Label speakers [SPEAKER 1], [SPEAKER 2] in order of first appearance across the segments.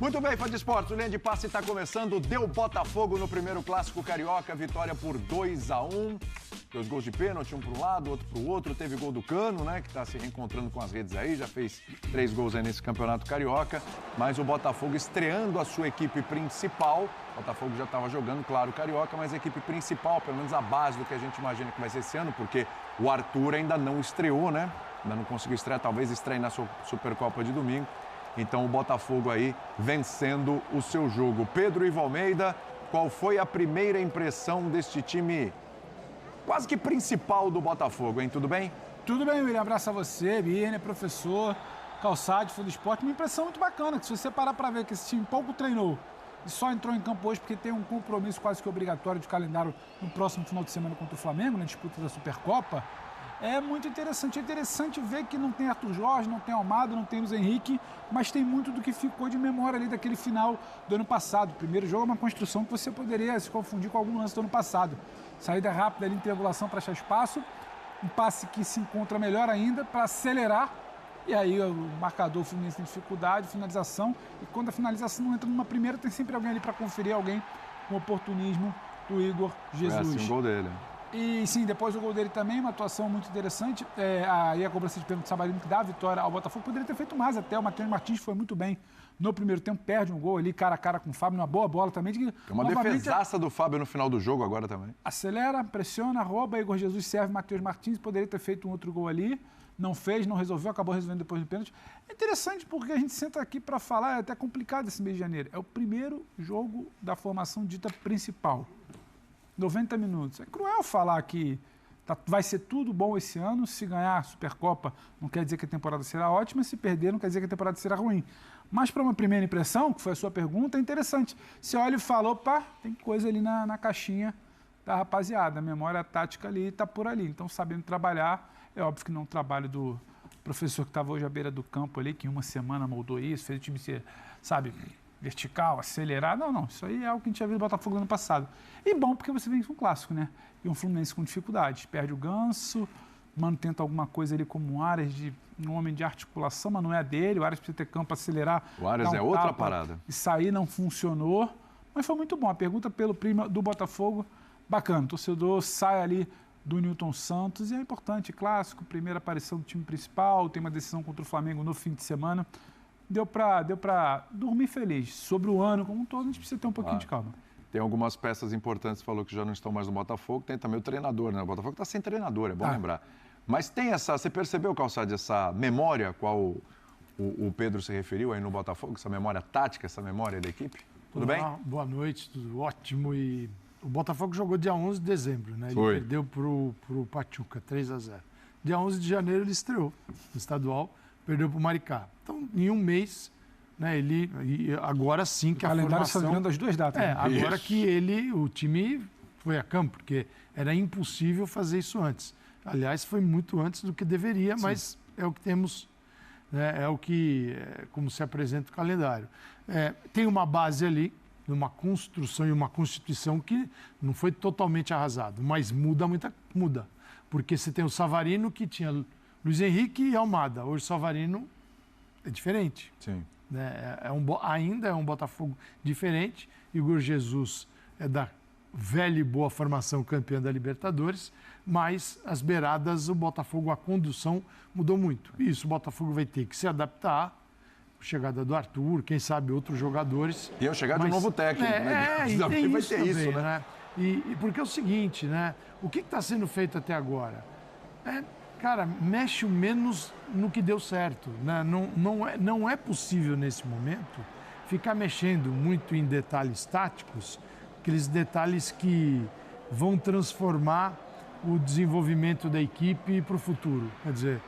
[SPEAKER 1] Muito bem, fã de esportes, o Linha de Passe está começando. Deu Botafogo no primeiro clássico carioca, vitória por 2-1. 2 gols de pênalti, um para um lado, outro para o outro. Teve gol do Cano, né, que está se reencontrando com as redes aí, já fez 3 gols aí nesse campeonato carioca. Mas o Botafogo estreando a sua equipe principal. O Botafogo já estava jogando, claro, carioca, mas a equipe principal, pelo menos a base do que a gente imagina que vai ser esse ano, porque o Arthur ainda não estreou, né? Ainda não conseguiu estrear, talvez estreie na Supercopa de domingo. Então o Botafogo aí vencendo o seu jogo. Pedro Ivo Almeida, qual foi a primeira impressão deste time quase que principal do Botafogo, hein? Tudo bem?
[SPEAKER 2] Tudo bem, William. Abraço a você, Birner, professor, Calçade, fã do esporte. Uma impressão muito bacana, que se você parar para ver que esse time pouco treinou e só entrou em campo hoje porque tem um compromisso quase que obrigatório de calendário no próximo final de semana contra o Flamengo, na disputa da Supercopa, é muito interessante. É interessante ver que não tem Arthur Jorge, não tem Almada, não tem Luiz Henrique, mas tem muito do que ficou de memória ali daquele final do ano passado. O primeiro jogo é uma construção que você poderia se confundir com algum lance do ano passado. Saída rápida ali em triangulação para achar espaço, um passe que se encontra melhor ainda para acelerar, e aí o marcador Fluminense tem dificuldade, finalização, e quando a finalização não entra numa primeira, tem sempre alguém ali para conferir, alguém com oportunismo do Igor Jesus.
[SPEAKER 1] Foi assim o gol dele.
[SPEAKER 2] E sim, depois o gol dele também, uma atuação muito interessante. Aí a cobrança de pênalti do Savarino que dá a vitória ao Botafogo. Poderia ter feito mais até. O Matheus Martins foi muito bem no primeiro tempo, perde um gol ali, cara a cara com o Fábio, uma boa bola também.
[SPEAKER 1] Tem uma defesaça do Fábio no final do jogo agora também.
[SPEAKER 2] Acelera, pressiona, rouba, Igor Jesus serve, Matheus Martins. Poderia ter feito um outro gol ali. Não fez, não resolveu, acabou resolvendo depois do pênalti. É interessante porque a gente senta aqui para falar, é até complicado esse mês de janeiro. É o primeiro jogo da formação dita principal. 90 minutos. É cruel falar que vai ser tudo bom esse ano. Se ganhar a Supercopa, não quer dizer que a temporada será ótima. Se perder, não quer dizer que a temporada será ruim. Mas para uma primeira impressão, que foi a sua pergunta, é interessante. Você olha e fala, opa, tem coisa ali na caixinha da rapaziada. A memória tática ali está por ali. Então, sabendo trabalhar, é óbvio que não é um trabalho do professor que estava hoje à beira do campo ali, que em uma semana moldou isso, fez o time ser, sabe, vertical, acelerar. Não. Isso aí é algo que a gente já viu no Botafogo no ano passado. E bom, porque você vem com um clássico, né? E um Fluminense com dificuldade. Perde o Ganso, Mano tenta alguma coisa ali como um Ares, um homem de articulação, mas não é dele. O Ares precisa ter campo para acelerar.
[SPEAKER 1] O Ares é outra parada.
[SPEAKER 2] E sair não funcionou. Mas foi muito bom. A pergunta pelo primo do Botafogo, bacana. O torcedor sai ali do Newton Santos e é importante. Clássico, primeira aparição do time principal, tem uma decisão contra o Flamengo no fim de semana. Deu para dormir feliz. Sobre o ano como um todo, a gente precisa ter um pouquinho de calma.
[SPEAKER 1] Tem algumas peças importantes, falou que já não estão mais no Botafogo. Tem também o treinador, né? O Botafogo está sem treinador, é bom lembrar. Mas tem essa, você percebeu, Calçade, essa memória a qual o Pedro se referiu aí no Botafogo, essa memória tática, essa memória da equipe? Tudo bem?
[SPEAKER 3] Boa noite, tudo ótimo. E o Botafogo jogou dia 11 de dezembro, né? Ele perdeu pro Pachuca, 3-0. Dia 11 de janeiro ele estreou no estadual, perdeu pro Maricá. Então, em um mês, né, agora sim que a formação...
[SPEAKER 2] O calendário das duas datas.
[SPEAKER 3] Né? Agora que o time foi a campo, porque era impossível fazer isso antes. Aliás, foi muito antes do que deveria, mas é o que temos, né, como se apresenta o calendário. Tem uma base ali, uma construção e uma constituição que não foi totalmente arrasado, mas muda. Porque você tem o Savarino, que tinha Luiz Henrique e Almada. Hoje o Savarino é diferente.
[SPEAKER 1] Sim.
[SPEAKER 3] Ainda é um Botafogo diferente. Igor Jesus é da velha e boa formação campeã da Libertadores, mas as beiradas, o Botafogo, a condução mudou muito. Isso o Botafogo vai ter que se adaptar. Chegada do Arthur, quem sabe outros jogadores.
[SPEAKER 1] E eu chegar de um novo técnico, né?
[SPEAKER 3] E tem
[SPEAKER 1] vai
[SPEAKER 3] isso
[SPEAKER 1] ter
[SPEAKER 3] também,
[SPEAKER 1] isso, né?
[SPEAKER 3] E porque é o seguinte, né? O que está sendo feito até agora? Cara, mexe o menos no que deu certo. Né? Não é possível, nesse momento, ficar mexendo muito em detalhes táticos, aqueles detalhes que vão transformar o desenvolvimento da equipe para o futuro. Quer dizer,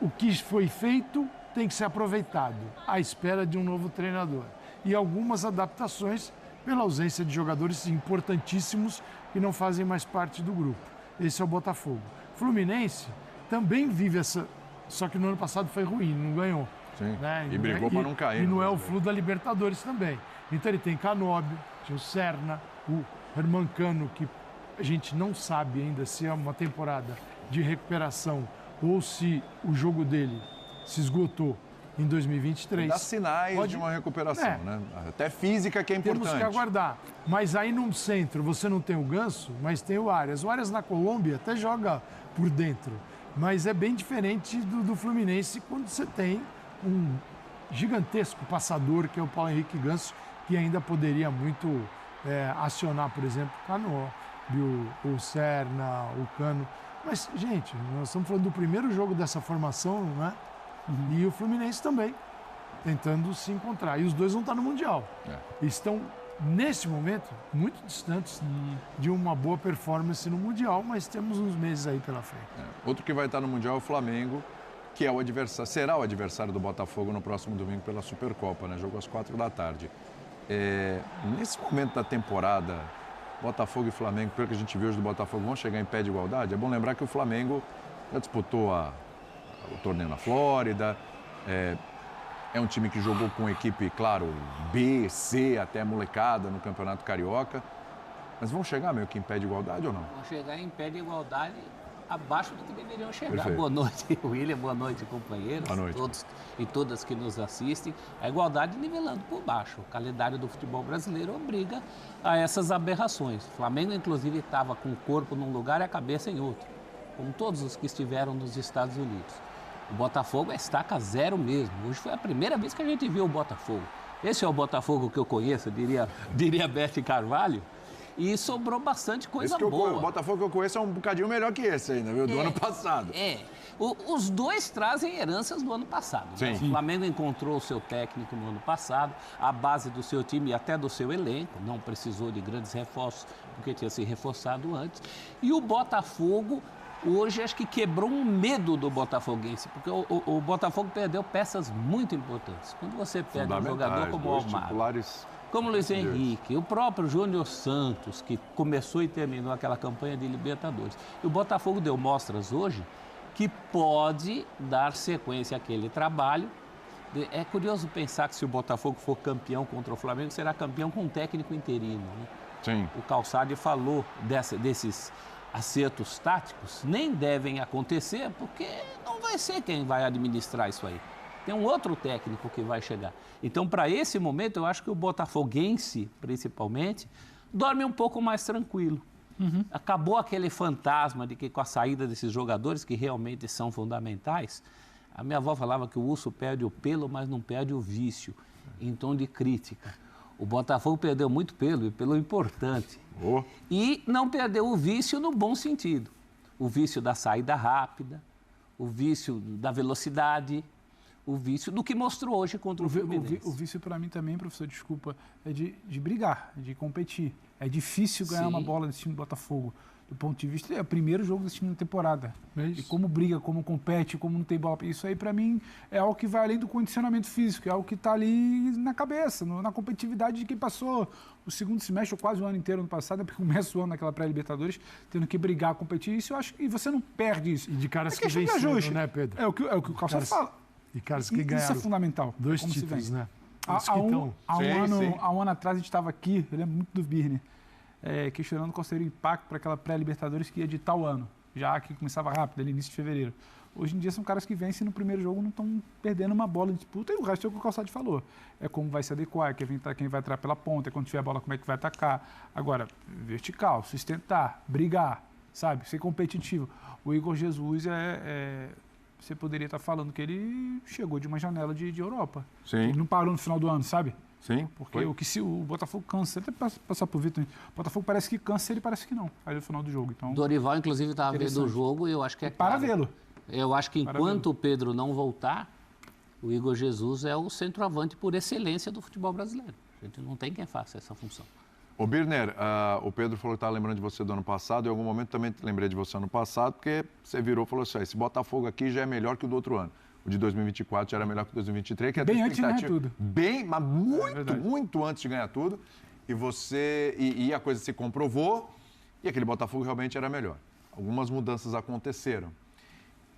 [SPEAKER 3] o que foi feito tem que ser aproveitado à espera de um novo treinador. E algumas adaptações pela ausência de jogadores importantíssimos que não fazem mais parte do grupo. Esse é o Botafogo. Fluminense também vive essa... Só que no ano passado foi ruim, não ganhou.
[SPEAKER 1] Sim,
[SPEAKER 3] né?
[SPEAKER 1] e brigou para não cair.
[SPEAKER 3] E não é o flu da Libertadores também. Então ele tem Canóbio, tem o Serna, o Herman Cano, que a gente não sabe ainda se é uma temporada de recuperação ou se o jogo dele se esgotou em 2023.
[SPEAKER 1] Dá sinais de uma recuperação, né? Até física, que é importante.
[SPEAKER 3] Temos que aguardar. Mas aí no centro você não tem o Ganso, mas tem o Arias. O Arias na Colômbia até joga por dentro. Mas é bem diferente do Fluminense quando você tem um gigantesco passador, que é o Paulo Henrique Ganso, que ainda poderia muito acionar, por exemplo, o Cano, o Serna, o Cano. Mas, gente, nós estamos falando do primeiro jogo dessa formação, né? E o Fluminense também, tentando se encontrar. E os dois vão estar no Mundial. Estão, nesse momento, muito distantes de uma boa performance no Mundial, mas temos uns meses aí pela frente.
[SPEAKER 1] Outro que vai estar no Mundial é o Flamengo, que é o adversário, será o adversário do Botafogo no próximo domingo pela Supercopa, né? Jogo às 4h. Nesse momento da temporada, Botafogo e Flamengo, pelo que a gente viu hoje do Botafogo, vão chegar em pé de igualdade. É bom lembrar que o Flamengo já disputou o torneio na Flórida, é um time que jogou com equipe, claro, B, C, até molecada no Campeonato Carioca. Mas vão chegar meio que em pé de igualdade ou não?
[SPEAKER 4] Vão chegar em pé de igualdade abaixo do que deveriam chegar.
[SPEAKER 1] Perfeito.
[SPEAKER 4] Boa noite, William. Boa noite, companheiros.
[SPEAKER 1] Boa noite.
[SPEAKER 4] Todos e todas que nos assistem. A igualdade nivelando por baixo. O calendário do futebol brasileiro obriga a essas aberrações. O Flamengo, inclusive, estava com o corpo num lugar e a cabeça em outro, como todos os que estiveram nos Estados Unidos. O Botafogo é estaca zero mesmo. Hoje foi a primeira vez que a gente viu o Botafogo. Esse é o Botafogo que eu conheço, diria Beth Carvalho. E sobrou bastante coisa boa.
[SPEAKER 1] O Botafogo que eu conheço é um bocadinho melhor que esse ainda, viu? Do ano passado.
[SPEAKER 4] Os dois trazem heranças do ano passado. Né?
[SPEAKER 1] Sim.
[SPEAKER 4] O Flamengo encontrou o seu técnico no ano passado, a base do seu time e até do seu elenco. Não precisou de grandes reforços, porque tinha se reforçado antes. E o Botafogo, hoje, acho que quebrou um medo do botafoguense, porque o Botafogo perdeu peças muito importantes. Quando você perde um jogador como o Almada, como o Luiz Henrique, o próprio Júnior Santos, que começou e terminou aquela campanha de Libertadores. E o Botafogo deu mostras hoje que pode dar sequência àquele trabalho. É curioso pensar que se o Botafogo for campeão contra o Flamengo, será campeão com um técnico interino. Né?
[SPEAKER 1] Sim.
[SPEAKER 4] O Calçade falou desses acertos táticos, nem devem acontecer, porque não vai ser quem vai administrar isso aí. Tem um outro técnico que vai chegar. Então, para esse momento, eu acho que o botafoguense, principalmente, dorme um pouco mais tranquilo. Acabou aquele fantasma de que com a saída desses jogadores, que realmente são fundamentais, a minha avó falava que o urso perde o pelo, mas não perde o vício, em tom de crítica. O Botafogo perdeu muito pelo, e pelo importante. E não perdeu o vício no bom sentido. O vício da saída rápida, o vício da velocidade, o vício do que mostrou hoje contra o Fluminense.
[SPEAKER 2] O vício para mim também, professor, desculpa, é de brigar, de competir. É difícil ganhar uma bola desse time do Botafogo. Do ponto de vista, é o primeiro jogo desse time na temporada. E como briga, como compete, como não tem bola. Isso aí, para mim, é algo que vai além do condicionamento físico. É algo que está ali na cabeça, na competitividade de quem passou o segundo semestre, ou quase o ano inteiro ano passado, porque começa o ano naquela pré-Libertadores, tendo que brigar, competir. Isso eu acho que você não perde isso.
[SPEAKER 3] E de caras que venceram, né, Pedro?
[SPEAKER 2] É o que o Calçado fala.
[SPEAKER 3] E caras que ganharam.
[SPEAKER 2] Isso é fundamental.
[SPEAKER 3] 2 títulos, né?
[SPEAKER 2] Há um ano atrás a gente estava aqui, eu lembro muito do Birne, questionando qual seria o impacto para aquela pré-Libertadores que ia de tal ano, já que começava rápido, ali início de fevereiro. Hoje em dia são caras que vencem no primeiro jogo, não estão perdendo uma bola em disputa, e o resto é o que o Calçado falou. É como vai se adequar, é quem vai entrar pela ponta, é quando tiver a bola como é que vai atacar. Agora, vertical, sustentar, brigar, sabe, ser competitivo. O Igor Jesus você poderia estar falando que ele chegou de uma janela de Europa.
[SPEAKER 1] Sim.
[SPEAKER 2] Ele não parou no final do ano, sabe?
[SPEAKER 1] Sim.
[SPEAKER 2] Porque se o Botafogo cansa, até passar por Vitor, o Botafogo parece que cansa, ele parece que não, aí no final do jogo. Então,
[SPEAKER 4] Dorival, inclusive, estava vendo o jogo e eu acho que é
[SPEAKER 2] para
[SPEAKER 4] claro.
[SPEAKER 2] vê-lo.
[SPEAKER 4] Eu acho que enquanto o Pedro não voltar, o Igor Jesus é o centroavante por excelência do futebol brasileiro. A gente não tem quem faça essa função.
[SPEAKER 1] Ô, Birner, o Pedro falou que estava lembrando de você do ano passado. Em algum momento também lembrei de você ano passado, porque você virou e falou assim, esse Botafogo aqui já é melhor que o do outro ano. O de 2024 já era melhor que o de 2023. Que
[SPEAKER 2] bem antes de ganhar tudo.
[SPEAKER 1] Bem, mas muito antes de ganhar tudo. E você e a coisa se comprovou e aquele Botafogo realmente era melhor. Algumas mudanças aconteceram.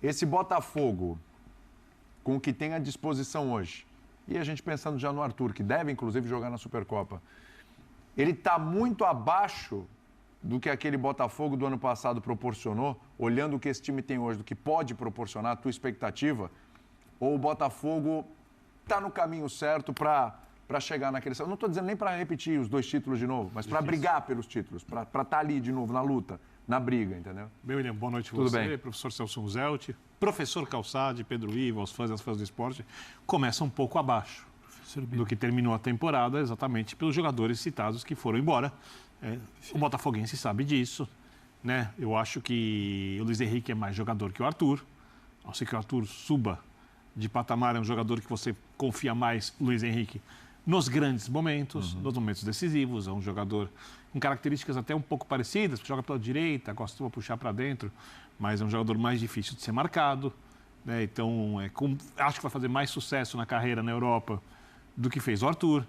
[SPEAKER 1] Esse Botafogo, com o que tem à disposição hoje, e a gente pensando já no Arthur, que deve inclusive jogar na Supercopa, ele está muito abaixo do que aquele Botafogo do ano passado proporcionou, olhando o que esse time tem hoje, do que pode proporcionar, a tua expectativa, ou o Botafogo está no caminho certo para chegar naquele... Eu não estou dizendo nem para repetir os 2 títulos de novo, mas para brigar pelos títulos, para estar ali de novo na luta, na briga, entendeu?
[SPEAKER 5] Bem, William, boa noite a
[SPEAKER 1] Tudo
[SPEAKER 5] você,
[SPEAKER 1] bem.
[SPEAKER 5] professor Celso Zelt, professor Calçade, Pedro Ivo, aos fãs e às fãs do esporte. Começa um pouco abaixo do que terminou a temporada, exatamente pelos jogadores citados que foram embora. O botafoguense sabe disso, né? Eu acho que o Luiz Henrique é mais jogador que o Arthur. Ao ser que o Arthur suba de patamar, é um jogador que você confia mais, Luiz Henrique, nos grandes momentos, nos momentos decisivos. É um jogador com características até um pouco parecidas, joga pela direita, costuma puxar para dentro, mas é um jogador mais difícil de ser marcado, né? Então, acho que vai fazer mais sucesso na carreira na Europa do que fez o Arthur.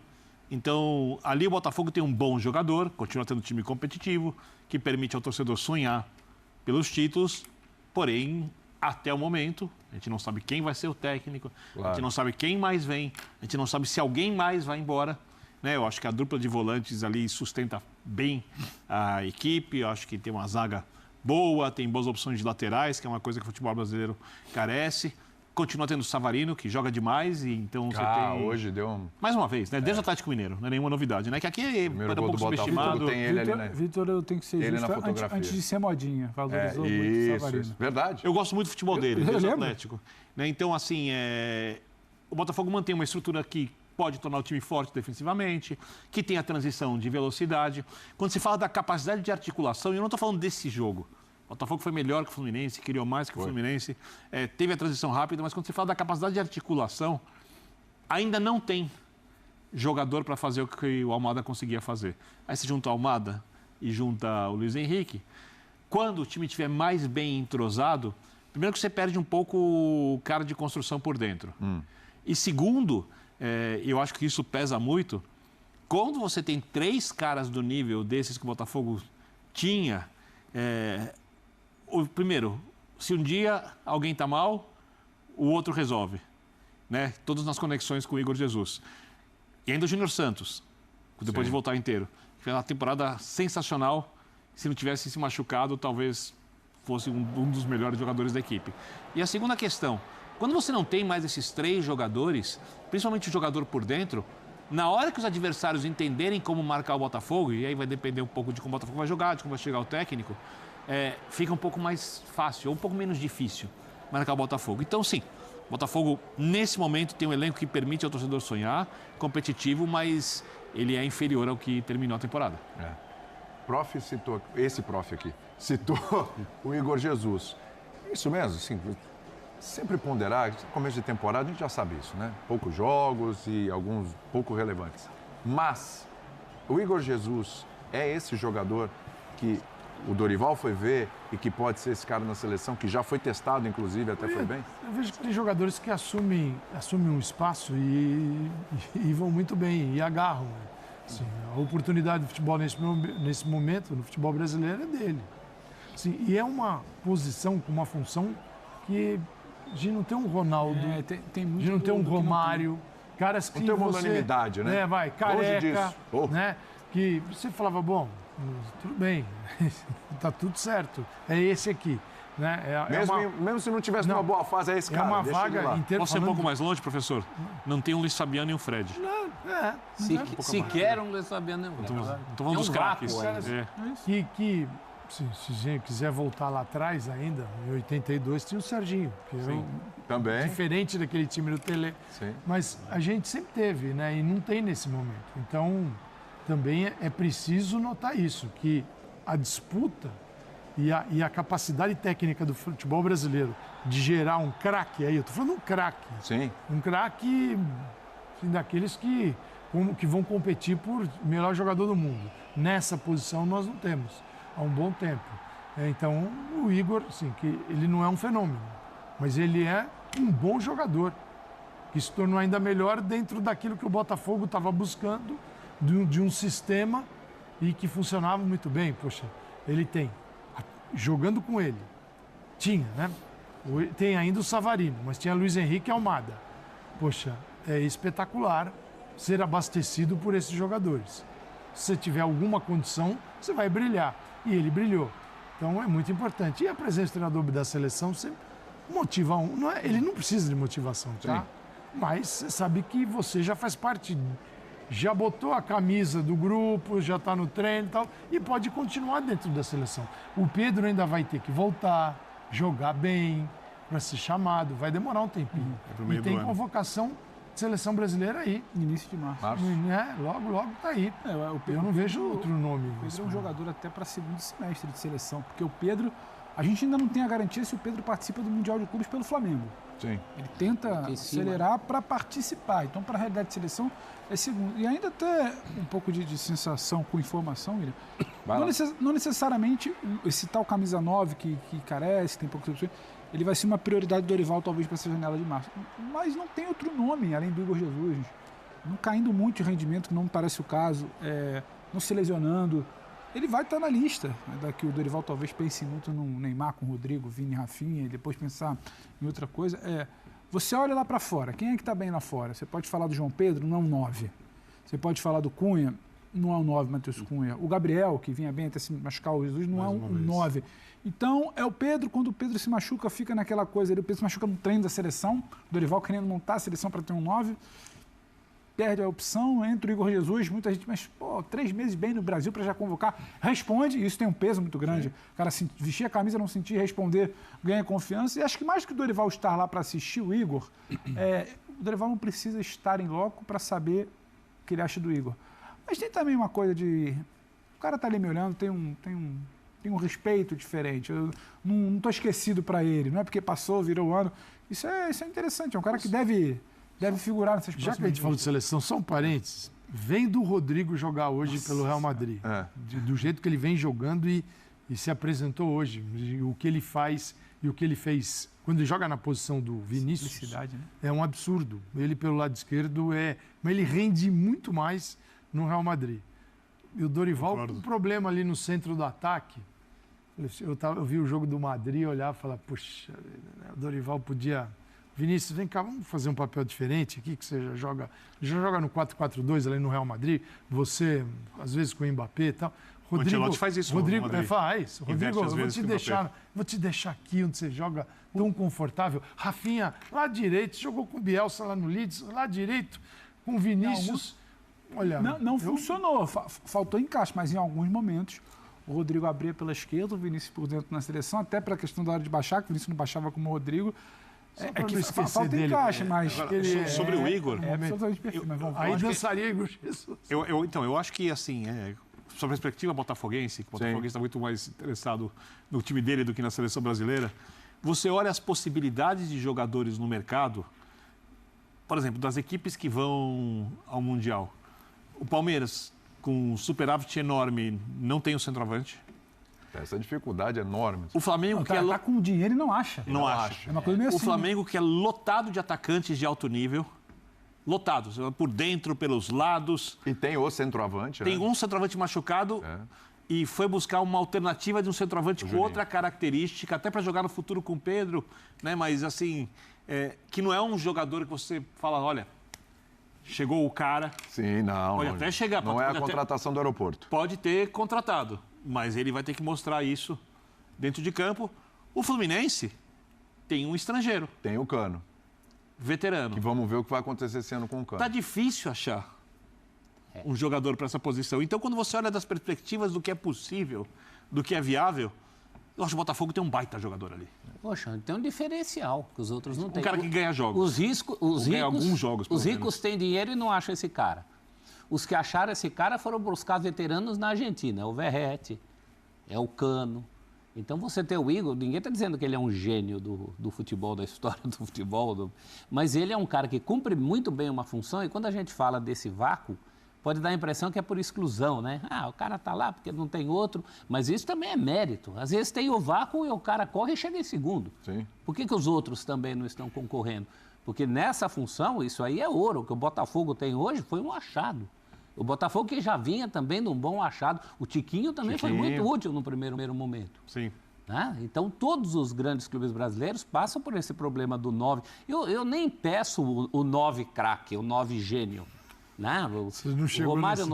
[SPEAKER 5] Então, ali o Botafogo tem um bom jogador, continua tendo um time competitivo, que permite ao torcedor sonhar pelos títulos, porém, até o momento, a gente não sabe quem vai ser o técnico, a gente não sabe quem mais vem, a gente não sabe se alguém mais vai embora, né? Eu acho que a dupla de volantes ali sustenta bem a equipe, eu acho que tem uma zaga boa, tem boas opções de laterais, que é uma coisa que o futebol brasileiro carece. Continua tendo o Savarino, que joga demais, e então você tem...
[SPEAKER 1] hoje deu um...
[SPEAKER 5] Mais uma vez, né? Desde o Atlético Mineiro, não é nenhuma novidade, né? Que aqui
[SPEAKER 1] Primeiro
[SPEAKER 5] era um
[SPEAKER 1] gol
[SPEAKER 5] pouco
[SPEAKER 1] do Botafogo,
[SPEAKER 5] subestimado.
[SPEAKER 1] tem ele ali, né?
[SPEAKER 2] Vitor, eu tenho que ser
[SPEAKER 1] Ele na
[SPEAKER 2] justo
[SPEAKER 1] fotografia.
[SPEAKER 2] antes de ser modinha. Valorizou muito o
[SPEAKER 1] Isso,
[SPEAKER 2] Savarino.
[SPEAKER 1] verdade.
[SPEAKER 5] Eu gosto muito do futebol dele,
[SPEAKER 2] eu
[SPEAKER 5] desde o
[SPEAKER 2] lembro.
[SPEAKER 5] Atlético. Né? Então, assim, o Botafogo mantém uma estrutura que pode tornar o time forte defensivamente, que tem a transição de velocidade. Quando se fala da capacidade de articulação, e eu não estou falando desse jogo. O Botafogo foi melhor que o Fluminense, criou mais que o Fluminense, teve a transição rápida, mas quando se fala da capacidade de articulação, ainda não tem jogador para fazer o que o Almada conseguia fazer. Aí se junta o Almada e junta o Luiz Henrique. Quando o time estiver mais bem entrosado, primeiro que você perde um pouco o cara de construção por dentro. E segundo, eu acho que isso pesa muito, quando você tem 3 caras do nível desses que o Botafogo tinha... Primeiro, se um dia alguém está mal, o outro resolve, né? Todas nas conexões com o Igor Jesus. E ainda o Júnior Santos, depois de voltar inteiro. Fez uma temporada sensacional. Se não tivesse se machucado, talvez fosse um dos melhores jogadores da equipe. E a segunda questão, quando você não tem mais esses 3 jogadores, principalmente o jogador por dentro, na hora que os adversários entenderem como marcar o Botafogo, e aí vai depender um pouco de como o Botafogo vai jogar, de como vai chegar o técnico, fica um pouco mais fácil, ou um pouco menos difícil marcar o Botafogo. Então, sim, o Botafogo, nesse momento, tem um elenco que permite ao torcedor sonhar, competitivo, mas ele é inferior ao que terminou a temporada.
[SPEAKER 1] Prof citou, esse prof aqui, citou o Igor Jesus. Isso mesmo, sim, sempre ponderar, começo de temporada a gente já sabe isso, né? Poucos jogos e alguns pouco relevantes. Mas o Igor Jesus é esse jogador que o Dorival foi ver e que pode ser esse cara na seleção, que já foi testado, inclusive, até foi bem?
[SPEAKER 3] Eu vejo que tem jogadores que assumem um espaço e vão muito bem, e agarram. Assim, a oportunidade do futebol nesse momento, no futebol brasileiro, é dele. Assim, e é uma posição com uma função que a gente não tem um Ronaldo,
[SPEAKER 2] tem muito
[SPEAKER 3] a gente não tem um
[SPEAKER 2] que não
[SPEAKER 3] Romário, caras que
[SPEAKER 1] Não tem uma
[SPEAKER 3] você,
[SPEAKER 1] unanimidade, né?
[SPEAKER 3] Vai,
[SPEAKER 1] Longe
[SPEAKER 3] Careca,
[SPEAKER 1] disso.
[SPEAKER 3] né? Que você falava, bom, tudo bem, tá tudo certo, é esse aqui. Né?
[SPEAKER 1] Mesmo se não tivesse numa boa fase, é esse cara.
[SPEAKER 3] É uma
[SPEAKER 1] deixa ele
[SPEAKER 3] vaga
[SPEAKER 1] lá.
[SPEAKER 3] inteira.
[SPEAKER 5] Posso ser um pouco mais longe, professor? Não tem um Luiz Fabiano e um Fred.
[SPEAKER 4] Sequer um Luiz Fabiano, né?
[SPEAKER 5] Estou falando dos craques.
[SPEAKER 3] Que se quiser voltar lá atrás ainda, em 82 tinha o Serginho, que
[SPEAKER 1] Também.
[SPEAKER 3] diferente daquele time do Tele.
[SPEAKER 1] Sim.
[SPEAKER 3] Mas a gente sempre teve, né? E não tem nesse momento. Então, também é preciso notar isso, que a disputa e a capacidade técnica do futebol brasileiro de gerar um craque, aí eu estou falando um craque.
[SPEAKER 1] Sim.
[SPEAKER 3] Um craque assim, daqueles que vão competir por melhor jogador do mundo. Nessa posição nós não temos há um bom tempo. Então, o Igor, assim, que ele não é um fenômeno, mas ele é um bom jogador, que se tornou ainda melhor dentro daquilo que o Botafogo estava buscando, de um sistema e que funcionava muito bem. Poxa, ele tem, jogando com ele, tinha, né? Tem ainda o Savarino, mas tinha Luiz Henrique e Almada. Poxa, é espetacular ser abastecido por esses jogadores. Se você tiver alguma condição, você vai brilhar. E ele brilhou. Então é muito importante. E a presença do treinador da seleção sempre motiva ele não precisa de motivação, tá? mas você sabe que você já faz parte, já botou a camisa do grupo, já está no treino e tal, e pode continuar dentro da seleção. O Pedro ainda vai ter que voltar, jogar bem, para ser chamado, vai demorar um tempinho. E tem convocação de seleção brasileira aí.
[SPEAKER 2] Início de março.
[SPEAKER 3] Logo está aí. Eu não vejo outro nome.
[SPEAKER 2] O Pedro é um jogador até para segundo semestre de seleção, porque o Pedro, a gente ainda não tem a garantia se o Pedro participa do Mundial de Clubes pelo Flamengo.
[SPEAKER 1] Sim.
[SPEAKER 2] Ele tenta acelerar para participar. Então, para a realidade de seleção, é segundo. E ainda até um pouco de sensação com informação, William. Não necessariamente esse tal camisa 9 que carece, tem poucas opções, ele vai ser uma prioridade do Dorival, talvez, para essa janela de março. Mas não tem outro nome, além do Igor Jesus. Não caindo muito de rendimento, que não me parece o caso, não se lesionando. Ele vai estar na lista. Daqui o Dorival talvez pense muito no Neymar com o Rodrigo, Vini, Rafinha, e depois pensar em outra coisa. Você olha lá para fora, quem é que está bem lá fora? Você pode falar do João Pedro, não é um 9. Você pode falar do Cunha, não é um 9, Matheus Cunha. O Gabriel, que vinha bem até se machucar o Jesus, não é um 9. Então, é o Pedro, quando o Pedro se machuca, fica naquela coisa. O Pedro se machuca no treino da seleção, o Dorival querendo montar a seleção para ter um 9. Perde a opção, entra o Igor Jesus, muita gente, mas, 3 meses bem no Brasil para já convocar. Responde, e isso tem um peso muito grande. O cara vestir a camisa, não sentir, responder, ganha confiança. E acho que mais que o Dorival estar lá para assistir o Igor, o Dorival não precisa estar em loco para saber o que ele acha do Igor. Mas tem também uma coisa de... O cara tá ali me olhando, tem um respeito diferente. Eu não estou esquecido para ele. Não é porque passou, virou o ano. Isso é interessante. É um cara que deve figurar nessas próximas...
[SPEAKER 3] Já que a gente falou de seleção, só um parênteses. Vem do Rodrigo jogar hoje pelo Real Madrid. Do jeito que ele vem jogando e se apresentou hoje. O que ele faz e o que ele fez quando ele joga na posição do Vinícius,
[SPEAKER 2] né?
[SPEAKER 3] É um absurdo. Ele pelo lado esquerdo mas ele rende muito mais no Real Madrid. E o Dorival, com um problema ali no centro do ataque. Eu vi o jogo do Madrid, olhar e falar, puxa, o Dorival podia... Vinícius, vem cá, vamos fazer um papel diferente aqui, que você já joga no 4-4-2 ali no Real Madrid, você, às vezes com o Mbappé e tal.
[SPEAKER 5] O Ancelotti faz isso.
[SPEAKER 3] Rodrigo faz. Rodrigo, vou te deixar aqui onde você joga tão confortável. Rafinha, lá direito, jogou com o Bielsa lá no Leeds, lá direito, com o Vinícius. Olha,
[SPEAKER 2] não funcionou, faltou encaixe, mas em alguns momentos o Rodrigo abria pela esquerda, o Vinícius por dentro na seleção, até para a questão da hora de baixar, que o Vinícius não baixava como o Rodrigo. Que falta dele, encaixe, mas...
[SPEAKER 5] Agora, sobre o Igor...
[SPEAKER 2] absolutamente perfeito, mas vamos
[SPEAKER 3] aí dançaria Igor Jesus.
[SPEAKER 5] Então, eu acho que, assim, sobre a perspectiva botafoguense, que o Botafoguense está muito mais interessado no time dele do que na seleção brasileira, você olha as possibilidades de jogadores no mercado, por exemplo, das equipes que vão ao Mundial. O Palmeiras, com um superávit enorme, não tem o centroavante.
[SPEAKER 1] Essa dificuldade é enorme.
[SPEAKER 5] O Flamengo
[SPEAKER 2] tá com dinheiro e não acha.
[SPEAKER 5] Não acha.
[SPEAKER 2] É uma coisa meio assim.
[SPEAKER 5] O Flamengo que é lotado de atacantes de alto nível. Lotados, por dentro, pelos lados.
[SPEAKER 1] E tem o centroavante.
[SPEAKER 5] Tem um centroavante machucado e foi buscar uma alternativa de um centroavante com outra característica, até para jogar no futuro com o Pedro, né? Mas assim, que não é um jogador que você fala, olha, chegou o cara.
[SPEAKER 1] Sim, não.
[SPEAKER 5] Pode até chegar.
[SPEAKER 1] Não é a contratação do aeroporto.
[SPEAKER 5] Pode ter contratado, mas ele vai ter que mostrar isso dentro de campo. O Fluminense tem um estrangeiro.
[SPEAKER 1] Tem o Cano.
[SPEAKER 5] Veterano.
[SPEAKER 1] E vamos ver o que vai acontecer esse ano com o Cano.
[SPEAKER 5] Tá difícil achar um jogador para essa posição. Então, quando você olha das perspectivas do que é possível, do que é viável, eu acho que o Botafogo tem um baita jogador ali.
[SPEAKER 4] Poxa, tem um diferencial que os outros não têm.
[SPEAKER 5] Um cara que ganha jogos. Ganha alguns jogos, pelo
[SPEAKER 4] os ricos têm dinheiro e não acham esse cara. Os que acharam esse cara foram buscar veteranos na Argentina. É o Verratti, é o Cano. Então, você tem o Igor, ninguém está dizendo que ele é um gênio do futebol, da história do futebol, mas ele é um cara que cumpre muito bem uma função e quando a gente fala desse vácuo, pode dar a impressão que é por exclusão, né? O cara está lá porque não tem outro, mas isso também é mérito. Às vezes tem o vácuo e o cara corre e chega em segundo.
[SPEAKER 1] Sim.
[SPEAKER 4] Por que os outros também não estão concorrendo? Porque nessa função, isso aí é ouro. O que o Botafogo tem hoje foi um achado. O Botafogo que já vinha também de um bom achado. O Tiquinho também foi muito útil no primeiro momento.
[SPEAKER 5] Sim.
[SPEAKER 4] Né? Então, todos os grandes clubes brasileiros passam por esse problema do 9. Eu nem peço o 9 craque, o 9 gênio. Né? O Romário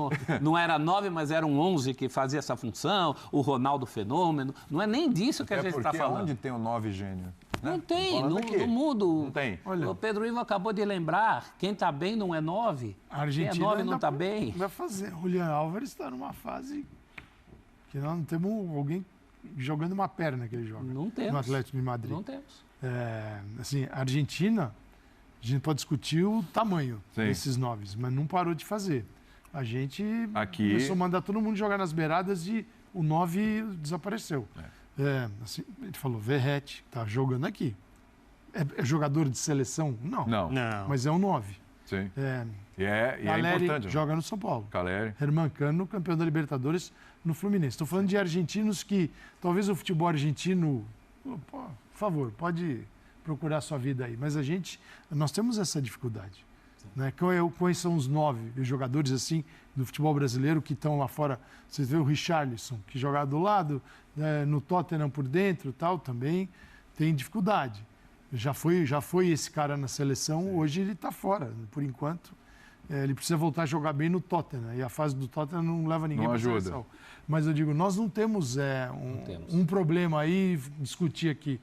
[SPEAKER 4] não era 9, mas era um 11 que fazia essa função. O Ronaldo Fenômeno. Não é nem disso que a gente está falando.
[SPEAKER 1] Onde tem o 9 gênio? né?
[SPEAKER 4] Não tem,
[SPEAKER 1] Falando
[SPEAKER 4] no
[SPEAKER 1] aqui.
[SPEAKER 4] mundo.
[SPEAKER 1] Não tem.
[SPEAKER 4] O Pedro Ivo acabou de lembrar, quem está bem não é 9.
[SPEAKER 3] A Argentina
[SPEAKER 4] quem é 9 não
[SPEAKER 3] ainda
[SPEAKER 4] está bem.
[SPEAKER 3] vai fazer. O Julián Álvares está numa fase que nós não temos alguém jogando uma perna que ele joga.
[SPEAKER 4] Não temos.
[SPEAKER 3] No Atlético de Madrid.
[SPEAKER 4] Não temos.
[SPEAKER 3] Assim, a Argentina, a gente pode discutir o tamanho
[SPEAKER 1] Sim.
[SPEAKER 3] desses 9, mas não parou de fazer. A gente
[SPEAKER 1] Aqui-
[SPEAKER 3] começou a mandar todo mundo jogar nas beiradas e o 9 desapareceu. Assim, ele falou, Verratti, tá jogando aqui. É jogador de seleção? Não.
[SPEAKER 1] Não.
[SPEAKER 5] Não.
[SPEAKER 3] Mas é um 9.
[SPEAKER 1] Sim.
[SPEAKER 3] É,
[SPEAKER 1] E é
[SPEAKER 3] Caleri
[SPEAKER 1] importante. né?
[SPEAKER 3] joga no São Paulo.
[SPEAKER 1] Caleri.
[SPEAKER 3] Herman Cano, campeão da Libertadores no Fluminense. Estou falando de argentinos que talvez o futebol argentino, por favor, pode procurar a sua vida aí. Mas nós temos essa dificuldade. Né? Quais são os 9 jogadores assim do futebol brasileiro que estão lá fora? Vocês vê o Richarlison, que joga do lado, no Tottenham por dentro, tal, também tem dificuldade. Já foi esse cara na seleção, hoje ele está fora, por enquanto. Ele precisa voltar a jogar bem no Tottenham. E a fase do Tottenham não leva ninguém
[SPEAKER 1] Não
[SPEAKER 3] para a
[SPEAKER 1] ajuda.
[SPEAKER 3] seleção. Mas eu digo, nós não temos, um problema aí, discutir aqui.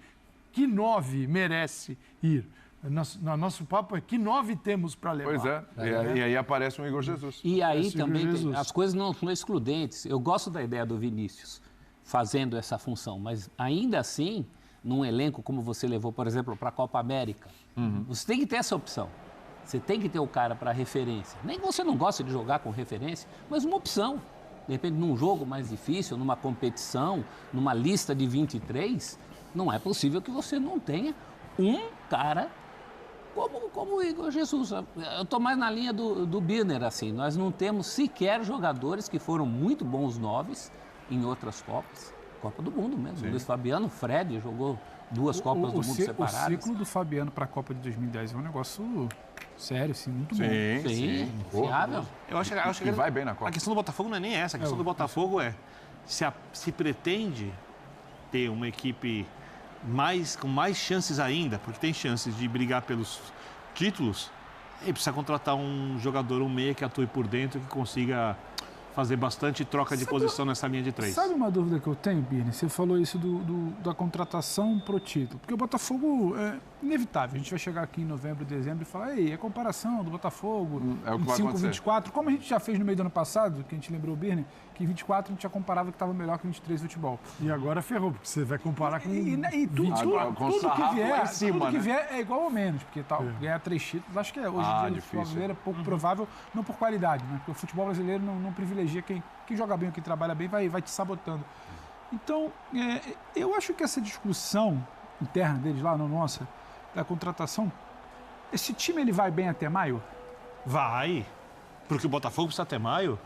[SPEAKER 3] Que 9 merece ir? Nosso papo é que 9 temos para levar.
[SPEAKER 1] Pois é. E aí aparece um Igor Jesus.
[SPEAKER 4] E aí
[SPEAKER 3] Esse
[SPEAKER 4] também
[SPEAKER 3] Jesus.
[SPEAKER 4] as coisas não são excludentes. Eu gosto da ideia do Vinícius fazendo essa função, mas ainda assim, num elenco como você levou, por exemplo, para a Copa América, você tem que ter essa opção. Você tem que ter o cara para referência. Nem que você não gosta de jogar com referência, mas uma opção. De repente, num jogo mais difícil, numa competição, numa lista de 23, não é possível que você não tenha um cara como o Igor Jesus. Eu estou mais na linha do Birner, assim. Nós não temos sequer jogadores que foram muito bons 9 em outras Copas. Copa do Mundo mesmo. Luiz Fabiano, Fred jogou 2 Copas do Mundo separadas.
[SPEAKER 2] O ciclo do Fabiano para a Copa de 2010 é um negócio sério, assim, muito bom.
[SPEAKER 4] Sim, fiável.
[SPEAKER 5] Eu acho que
[SPEAKER 1] E vai bem na Copa.
[SPEAKER 5] A questão do Botafogo não é nem essa. A questão do Botafogo é se pretende ter uma equipe com mais chances ainda, porque tem chances de brigar pelos títulos, ele precisa contratar um jogador, um meia que atue por dentro, que consiga fazer bastante troca de posição nessa linha de 3.
[SPEAKER 2] Sabe uma dúvida que eu tenho, Birne? Você falou isso da contratação pro título. Porque o Botafogo é inevitável. A gente vai chegar aqui em novembro, dezembro e falar, ei, é comparação do Botafogo,
[SPEAKER 1] É o que vai
[SPEAKER 2] 25,
[SPEAKER 1] acontecer.
[SPEAKER 2] 24. Como a gente já fez no meio do ano passado, que a gente lembrou, Birne, que em 24 a gente já comparava que estava melhor que 23 futebol.
[SPEAKER 3] E agora ferrou, porque você vai comparar com
[SPEAKER 2] E tudo,
[SPEAKER 3] 24.
[SPEAKER 1] com o
[SPEAKER 2] tudo que
[SPEAKER 1] sarrafo
[SPEAKER 2] vier,
[SPEAKER 1] lá em cima,
[SPEAKER 2] tudo que
[SPEAKER 1] né?
[SPEAKER 2] vier é igual ou menos, porque ganhar 3 títulos, acho que hoje em dia no
[SPEAKER 1] difícil.
[SPEAKER 2] futebol brasileiro é pouco provável, não por qualidade, né? Porque o futebol brasileiro não privilegia quem joga bem ou quem trabalha bem, vai te sabotando. Então, eu acho que essa discussão interna deles lá, nossa, da contratação, esse time ele vai bem até maio?
[SPEAKER 5] Vai. Porque o Botafogo precisa até maio.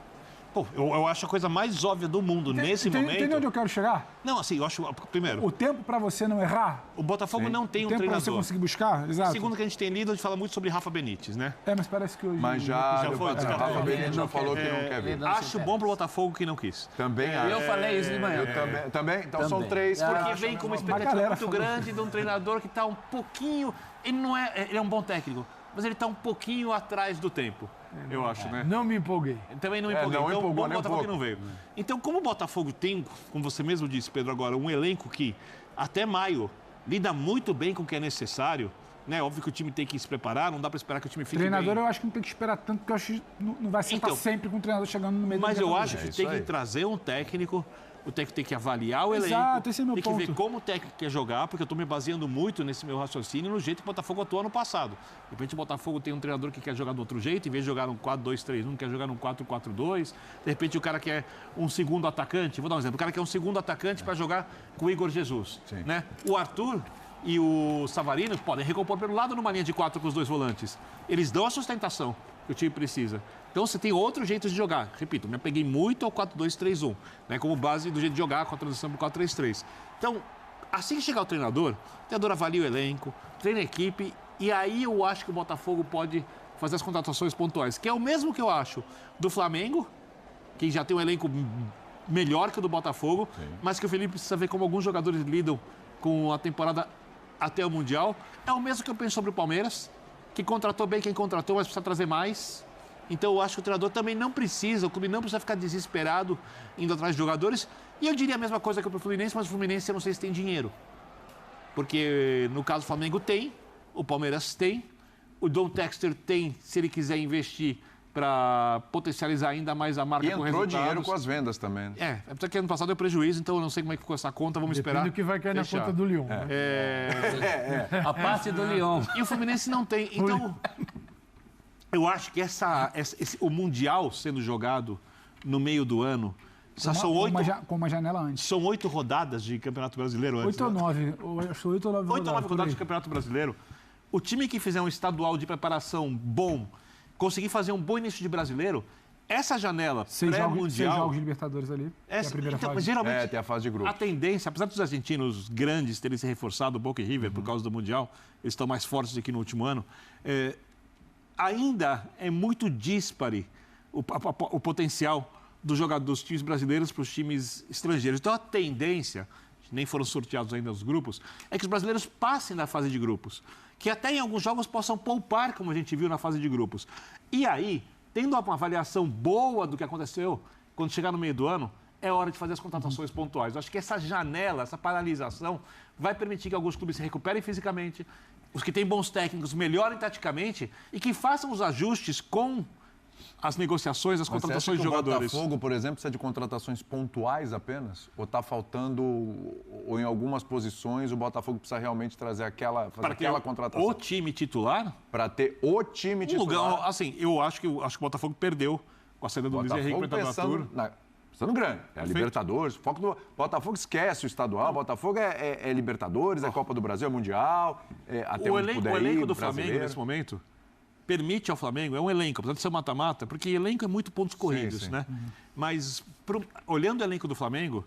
[SPEAKER 5] Pô, eu acho a coisa mais óbvia do mundo nesse momento.
[SPEAKER 2] Entendeu onde eu quero chegar?
[SPEAKER 5] Não, assim, eu acho. Primeiro,
[SPEAKER 2] O tempo para você não errar,
[SPEAKER 5] o Botafogo não tem
[SPEAKER 2] o
[SPEAKER 5] um
[SPEAKER 2] tempo para
[SPEAKER 5] treinador.
[SPEAKER 2] você conseguir buscar, exato.
[SPEAKER 5] Segundo que a gente tem lido, a gente fala muito sobre Rafa Benítez, né?
[SPEAKER 2] Mas parece que hoje...
[SPEAKER 1] Mas
[SPEAKER 5] Já foi
[SPEAKER 1] o
[SPEAKER 5] descartado.
[SPEAKER 1] Rafa Benítez já
[SPEAKER 4] Não
[SPEAKER 1] falou
[SPEAKER 4] quer.
[SPEAKER 1] que não quer vir.
[SPEAKER 4] Não
[SPEAKER 5] Acho
[SPEAKER 4] se
[SPEAKER 5] bom pro Botafogo que não quis.
[SPEAKER 1] Também acho.
[SPEAKER 4] Eu falei isso de manhã.
[SPEAKER 1] Eu também. Então são
[SPEAKER 4] Também.
[SPEAKER 1] 3.
[SPEAKER 5] Porque vem com uma expectativa
[SPEAKER 2] galera
[SPEAKER 5] muito
[SPEAKER 2] falou.
[SPEAKER 5] grande de um treinador que está um pouquinho. Ele é um bom técnico, mas ele está um pouquinho atrás do tempo, eu acho, né?
[SPEAKER 3] Não me empolguei.
[SPEAKER 5] Também não empolguei.
[SPEAKER 1] não
[SPEAKER 5] Então,
[SPEAKER 1] empolgou
[SPEAKER 5] bom
[SPEAKER 1] nem um
[SPEAKER 5] Botafogo que
[SPEAKER 1] pouco.
[SPEAKER 5] não veio. Então, como o Botafogo tem, como você mesmo disse, Pedro, agora, um elenco que até maio lida muito bem com o que é necessário, né? Óbvio que o time tem que se preparar, não dá para esperar que o time fique
[SPEAKER 2] Treinador
[SPEAKER 5] bem.
[SPEAKER 2] eu acho que não tem que esperar tanto, porque eu acho que não vai ser pra
[SPEAKER 5] Então,
[SPEAKER 2] sempre com o treinador chegando no meio
[SPEAKER 5] Mas
[SPEAKER 2] da
[SPEAKER 5] eu
[SPEAKER 2] Libertadores.
[SPEAKER 5] acho que
[SPEAKER 1] isso
[SPEAKER 5] tem
[SPEAKER 1] aí.
[SPEAKER 5] que trazer um técnico, o técnico tem que avaliar o elenco,
[SPEAKER 2] Exato, esse é meu
[SPEAKER 5] tem que ver
[SPEAKER 2] ponto.
[SPEAKER 5] como o técnico quer jogar, porque eu estou me baseando muito nesse meu raciocínio no jeito que o Botafogo atuou ano passado. De repente o Botafogo tem um treinador que quer jogar do outro jeito, em vez de jogar num 4-2-3-1, quer jogar num 4-4-2. De repente o cara quer um segundo atacante, vou dar um exemplo, o cara quer um segundo atacante para jogar com o Igor Jesus.
[SPEAKER 1] Sim.
[SPEAKER 5] Né? O Arthur e o Savarino podem recompor pelo lado numa linha de 4 com os 2 volantes. Eles dão a sustentação que o time precisa. Então você tem outros jeitos de jogar. Repito, me apeguei muito ao 4-2-3-1, né, como base do jeito de jogar com a transição para o 4-3-3. Então, assim que chegar o treinador avalia o elenco, treina a equipe, e aí eu acho que o Botafogo pode fazer as contratações pontuais, que é o mesmo que eu acho do Flamengo, que já tem um elenco melhor que o do Botafogo, mas que o Felipe precisa ver como alguns jogadores lidam com a temporada até o Mundial. É o mesmo que eu penso sobre o Palmeiras, que contratou bem quem contratou, mas precisa trazer mais. Então eu acho que o treinador também não precisa, o clube não precisa ficar desesperado indo atrás de jogadores. E eu diria a mesma coisa que para o Fluminense, mas o Fluminense eu não sei se tem dinheiro. Porque no caso do Flamengo tem, o Palmeiras tem, o John Textor tem, se ele quiser investir para potencializar ainda mais a marca com resultados.
[SPEAKER 1] E entrou dinheiro com as vendas também. Né?
[SPEAKER 5] É porque ano passado deu prejuízo, então eu não sei como é que ficou essa conta, vamos esperar.
[SPEAKER 3] Depende do que vai cair
[SPEAKER 5] fechar.
[SPEAKER 3] na conta do Lyon.
[SPEAKER 4] A parte do Lyon.
[SPEAKER 5] E o Fluminense não tem. Então, eu acho que o Mundial sendo jogado no meio do ano,
[SPEAKER 2] com uma janela antes.
[SPEAKER 5] São 8 rodadas de Campeonato Brasileiro antes.
[SPEAKER 2] 8 ou 9. Acho 8 ou 9
[SPEAKER 5] 8 ou 9 rodadas de Campeonato Brasileiro. O time que fizer um estadual de preparação bom, conseguir fazer um bom início de brasileiro, essa janela pré-mundial...
[SPEAKER 2] 6 jogos de Libertadores ali, é a primeira fase.
[SPEAKER 5] Geralmente,
[SPEAKER 1] tem a fase de grupo.
[SPEAKER 5] A tendência, apesar dos argentinos grandes terem se reforçado, Boca e River, por causa do Mundial, eles estão mais fortes do que no último ano, ainda é muito díspare o potencial dos times brasileiros para os times estrangeiros. Então, a tendência, nem foram sorteados ainda os grupos, é que os brasileiros passem da fase de grupos. Que até em alguns jogos possam poupar, como a gente viu na fase de grupos. E aí, tendo uma avaliação boa do que aconteceu, quando chegar no meio do ano, é hora de fazer as contratações pontuais. Eu acho que essa janela, essa paralisação, vai permitir que alguns clubes se recuperem fisicamente, os que têm bons técnicos melhorem taticamente e que façam os ajustes com as negociações, as contratações de jogadores.
[SPEAKER 1] O Botafogo, por exemplo, precisa de contratações pontuais apenas? Ou está faltando, ou em algumas posições, o Botafogo precisa realmente fazer aquela contratação?
[SPEAKER 5] O time titular?
[SPEAKER 1] Para ter o time titular.
[SPEAKER 5] Lugar, assim, eu acho que o Botafogo perdeu com a saída do Luiz Henrique para a turma.
[SPEAKER 1] Pensando grande. É Libertadores. Foco do Botafogo esquece o estadual. Botafogo é Libertadores, é Copa do Brasil, é Mundial. Até
[SPEAKER 5] o elenco do Flamengo, nesse momento, permite ao Flamengo, é um elenco, apesar de ser mata-mata, porque elenco é muito pontos corridos, né? Mas, olhando o elenco do Flamengo,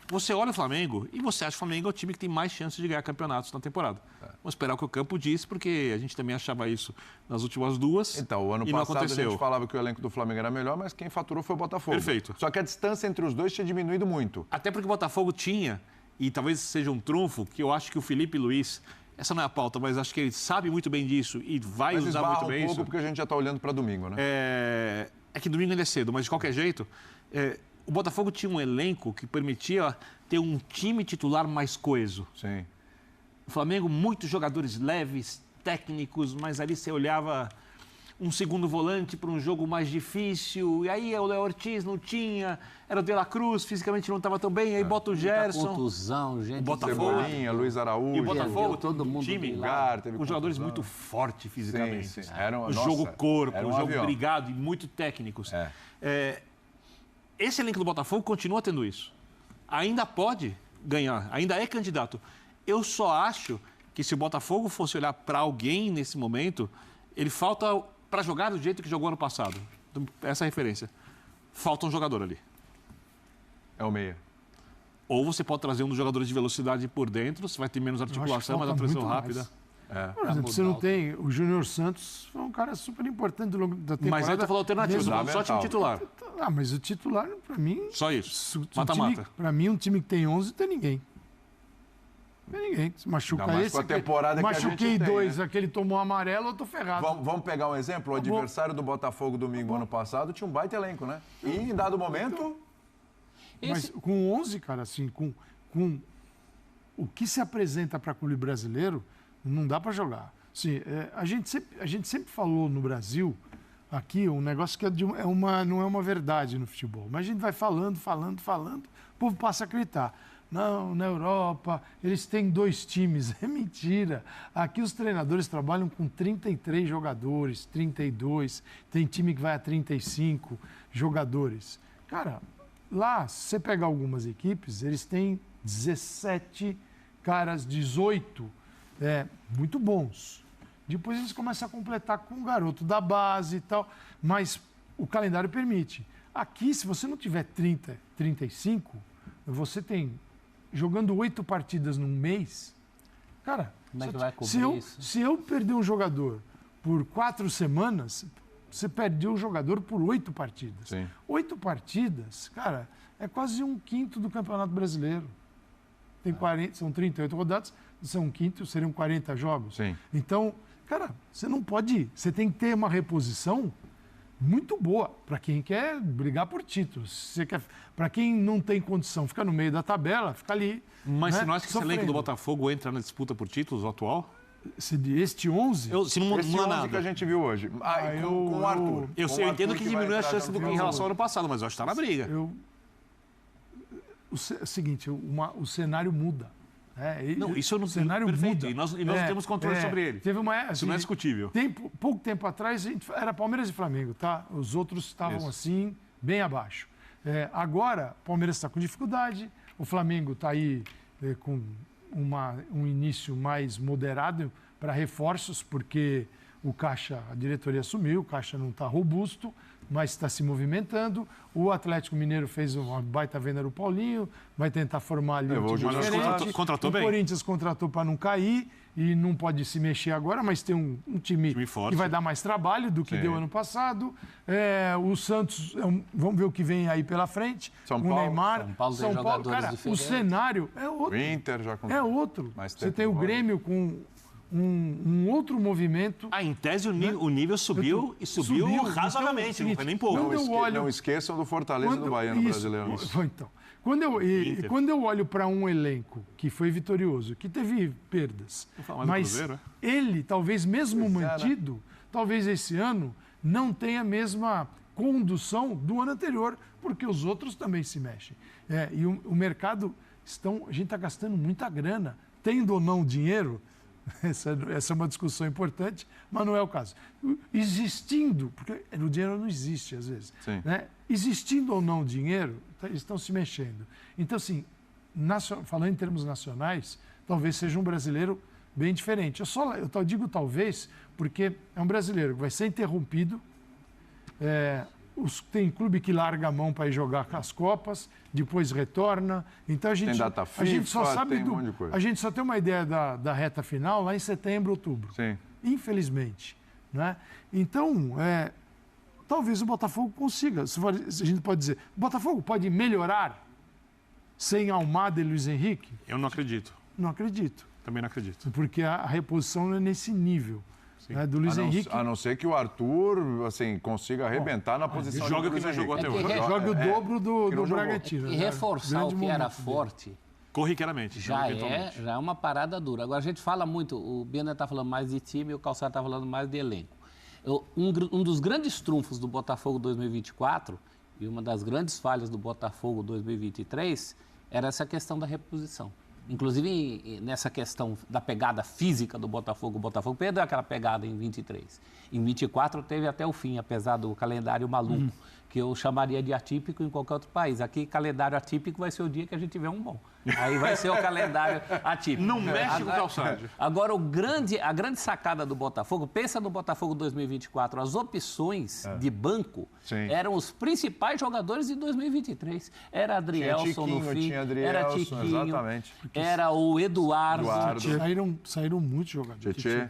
[SPEAKER 5] você olha o Flamengo e você acha que o Flamengo é o time que tem mais chances de ganhar campeonatos na temporada. Vamos esperar o que o campo diz, porque a gente também achava isso nas últimas duas.
[SPEAKER 1] Então, o ano passado a gente falava que o elenco do Flamengo era melhor, mas quem faturou foi o Botafogo.
[SPEAKER 5] Perfeito.
[SPEAKER 1] Só que a distância entre os dois tinha diminuído muito.
[SPEAKER 5] Até porque o Botafogo tinha, e talvez seja um trunfo, que eu acho que o Felipe Luiz, essa não é a pauta, mas acho que ele sabe muito bem disso e vai usar muito bem isso.
[SPEAKER 1] Porque a gente já está olhando para domingo, né?
[SPEAKER 5] É que domingo ainda é cedo, mas de qualquer jeito, o Botafogo tinha um elenco que permitia ter um time titular mais coeso.
[SPEAKER 1] Sim.
[SPEAKER 5] O Flamengo, muitos jogadores leves, técnicos, mas ali você olhava um segundo volante para um jogo mais difícil, e aí o Léo Ortiz não tinha, era o De La Cruz, fisicamente não estava tão bem, aí bota o Gerson.
[SPEAKER 4] Contusão, gente.
[SPEAKER 5] O Botafogo,
[SPEAKER 1] Cebolinha, Luiz Araújo.
[SPEAKER 5] E o Botafogo,
[SPEAKER 4] todo mundo
[SPEAKER 5] time,
[SPEAKER 1] com
[SPEAKER 5] jogadores muito fortes fisicamente.
[SPEAKER 1] Sim.
[SPEAKER 5] O jogo corpo, o jogo brigado e muito técnicos. Esse elenco do Botafogo continua tendo isso. Ainda pode ganhar, ainda é candidato. Eu só acho que se o Botafogo fosse olhar para alguém nesse momento, ele falta para jogar do jeito que jogou ano passado. Essa é a referência. Falta um jogador ali.
[SPEAKER 1] É o meia.
[SPEAKER 5] Ou você pode trazer um dos jogadores de velocidade por dentro, você vai ter menos articulação, mas a transição rápida.
[SPEAKER 3] Por exemplo, você não tem o Júnior Santos, foi um cara super importante ao longo da temporada.
[SPEAKER 5] Mas aí tu falou alternativa, só time titular.
[SPEAKER 3] Mas o titular, para mim...
[SPEAKER 5] Só isso, mata-mata.
[SPEAKER 3] Para mim, um time que tem 11 não tem ninguém. Não tem ninguém. Se machuca esse,
[SPEAKER 1] com a temporada
[SPEAKER 3] machuquei
[SPEAKER 1] que a gente
[SPEAKER 3] dois,
[SPEAKER 1] tem, né?
[SPEAKER 3] aquele tomou amarelo, eu tô ferrado.
[SPEAKER 1] Vamos pegar um exemplo? O adversário do Botafogo domingo ano passado tinha um baita elenco, né? E em dado momento...
[SPEAKER 3] Mas com 11, cara, assim, com o que se apresenta para clube brasileiro, não dá para jogar. Assim, a gente sempre falou no Brasil, aqui, um negócio que não é uma verdade no futebol. Mas a gente vai falando, o povo passa a acreditar. Não, na Europa, eles têm 2 times. É mentira. Aqui os treinadores trabalham com 33 jogadores, 32. Tem time que vai a 35 jogadores. Cara, lá, se você pegar algumas equipes, eles têm 17 caras, 18, muito bons. Depois eles começam a completar com o garoto da base e tal, mas o calendário permite. Aqui, se você não tiver 30, 35, você tem, jogando 8 partidas num mês, cara,
[SPEAKER 4] como é que vai cobrir isso?
[SPEAKER 3] Se eu perder um jogador por 4 semanas, você perdeu o jogador por 8 partidas.
[SPEAKER 1] Sim.
[SPEAKER 3] 8 partidas, cara, é quase 1/5 do Campeonato Brasileiro. Tem 40, são 38 rodadas, são 1/5, seriam 40 jogos.
[SPEAKER 1] Sim.
[SPEAKER 3] Então, cara, você não pode... Você tem que ter uma reposição muito boa para quem quer brigar por títulos. Para quem não tem condição, fica no meio da tabela, fica ali.
[SPEAKER 5] Mas
[SPEAKER 3] né,
[SPEAKER 5] você não acha que esse elenco do Botafogo entra na disputa por títulos atual?
[SPEAKER 3] Este 11?
[SPEAKER 5] Se não
[SPEAKER 1] Esse
[SPEAKER 5] muda
[SPEAKER 1] 11
[SPEAKER 5] nada.
[SPEAKER 1] que a gente viu hoje. Com o Arthur.
[SPEAKER 5] Eu
[SPEAKER 1] Com o
[SPEAKER 5] entendo
[SPEAKER 1] Arthur
[SPEAKER 5] que
[SPEAKER 1] vai
[SPEAKER 5] diminui a
[SPEAKER 1] entrar
[SPEAKER 5] chance em relação ao ano passado, mas eu acho que está na briga.
[SPEAKER 3] O seguinte, o cenário muda.
[SPEAKER 5] Não, isso eu não
[SPEAKER 3] o cenário
[SPEAKER 5] perfeito.
[SPEAKER 3] muda.
[SPEAKER 5] E nós não temos controle sobre ele.
[SPEAKER 3] Teve uma,
[SPEAKER 5] Isso não é discutível.
[SPEAKER 3] Pouco tempo atrás, era Palmeiras e Flamengo, tá? Os outros estavam assim, bem abaixo. Agora, o Palmeiras está com dificuldade, o Flamengo está aí com um início mais moderado para reforços, porque a diretoria assumiu, o Caixa não está robusto, mas está se movimentando. O Atlético Mineiro fez uma baita venda no Paulinho, vai tentar formar ali um time diferente.
[SPEAKER 5] Contratou bem.
[SPEAKER 3] O Corinthians contratou para não cair e não pode se mexer agora, mas tem um time
[SPEAKER 5] forte,
[SPEAKER 3] que vai dar mais trabalho do que deu ano passado. O Santos, vamos ver o que vem aí pela frente.
[SPEAKER 1] São Paulo.
[SPEAKER 3] Neymar.
[SPEAKER 4] São Paulo tem jogadores
[SPEAKER 3] cara, o
[SPEAKER 4] diferentes.
[SPEAKER 3] cenário é outro.
[SPEAKER 1] O Inter já
[SPEAKER 3] É outro. Você tem o Grêmio com um outro movimento.
[SPEAKER 5] Em tese, o nível subiu razoavelmente, não foi nem pouco.
[SPEAKER 1] Não esqueçam do Fortaleza e do Bahia no Brasileiro.
[SPEAKER 3] Então, quando eu olho para um elenco que foi vitorioso, que teve perdas, mas
[SPEAKER 5] Cruzeiro,
[SPEAKER 3] ele, talvez mesmo mantido, talvez esse ano não tenha a mesma condução do ano anterior, porque os outros também se mexem. E o mercado, a gente está gastando muita grana, tendo ou não dinheiro. Essa é uma discussão importante, mas não é o caso. Existindo, porque o dinheiro não existe às vezes, né? Existindo ou não dinheiro, eles estão se mexendo. Então, assim, falando em termos nacionais, talvez seja um brasileiro bem diferente. Eu digo talvez porque é um brasileiro que vai ser interrompido, tem clube que larga a mão para ir jogar as Copas, depois retorna. Então a gente só sabe
[SPEAKER 1] um monte de coisa.
[SPEAKER 3] a gente só tem uma ideia da reta final lá em setembro, outubro.
[SPEAKER 1] Sim.
[SPEAKER 3] Infelizmente, né? Então, talvez o Botafogo consiga. A gente pode dizer, o Botafogo pode melhorar sem Almada e Luiz Henrique?
[SPEAKER 5] Eu não acredito.
[SPEAKER 3] Não acredito.
[SPEAKER 5] Também não acredito.
[SPEAKER 3] Porque a reposição não é nesse nível. Do Luiz Henrique.
[SPEAKER 1] A não ser que o Arthur consiga arrebentar na posição
[SPEAKER 5] joga
[SPEAKER 1] do Luiz
[SPEAKER 5] que não jogou
[SPEAKER 1] Henrique.
[SPEAKER 5] até hoje.
[SPEAKER 3] Joga o dobro do Bragantino.
[SPEAKER 4] E reforçar o que era forte
[SPEAKER 5] corriqueiramente.
[SPEAKER 4] já é uma parada dura. Agora, a gente fala muito, o Bena está falando mais de time e o Calçado está falando mais de elenco. Um dos grandes trunfos do Botafogo 2024 e uma das grandes falhas do Botafogo 2023 era essa questão da reposição. Inclusive, nessa questão da pegada física do Botafogo, o Botafogo perdeu aquela pegada em 23. Em 24 teve até o fim, apesar do calendário maluco, que eu chamaria de atípico em qualquer outro país. Aqui, calendário atípico vai ser o dia que a gente tiver um bom. Aí vai ser o calendário atípico.
[SPEAKER 5] Não mexe com o Calçado.
[SPEAKER 4] Agora, a grande sacada do Botafogo, pensa no Botafogo 2024, as opções de banco eram os principais jogadores de 2023. Era Adrielson no fim, era Tiquinho,
[SPEAKER 1] exatamente.
[SPEAKER 4] era o Eduardo.
[SPEAKER 3] Saíram muitos jogadores.
[SPEAKER 1] Tietê.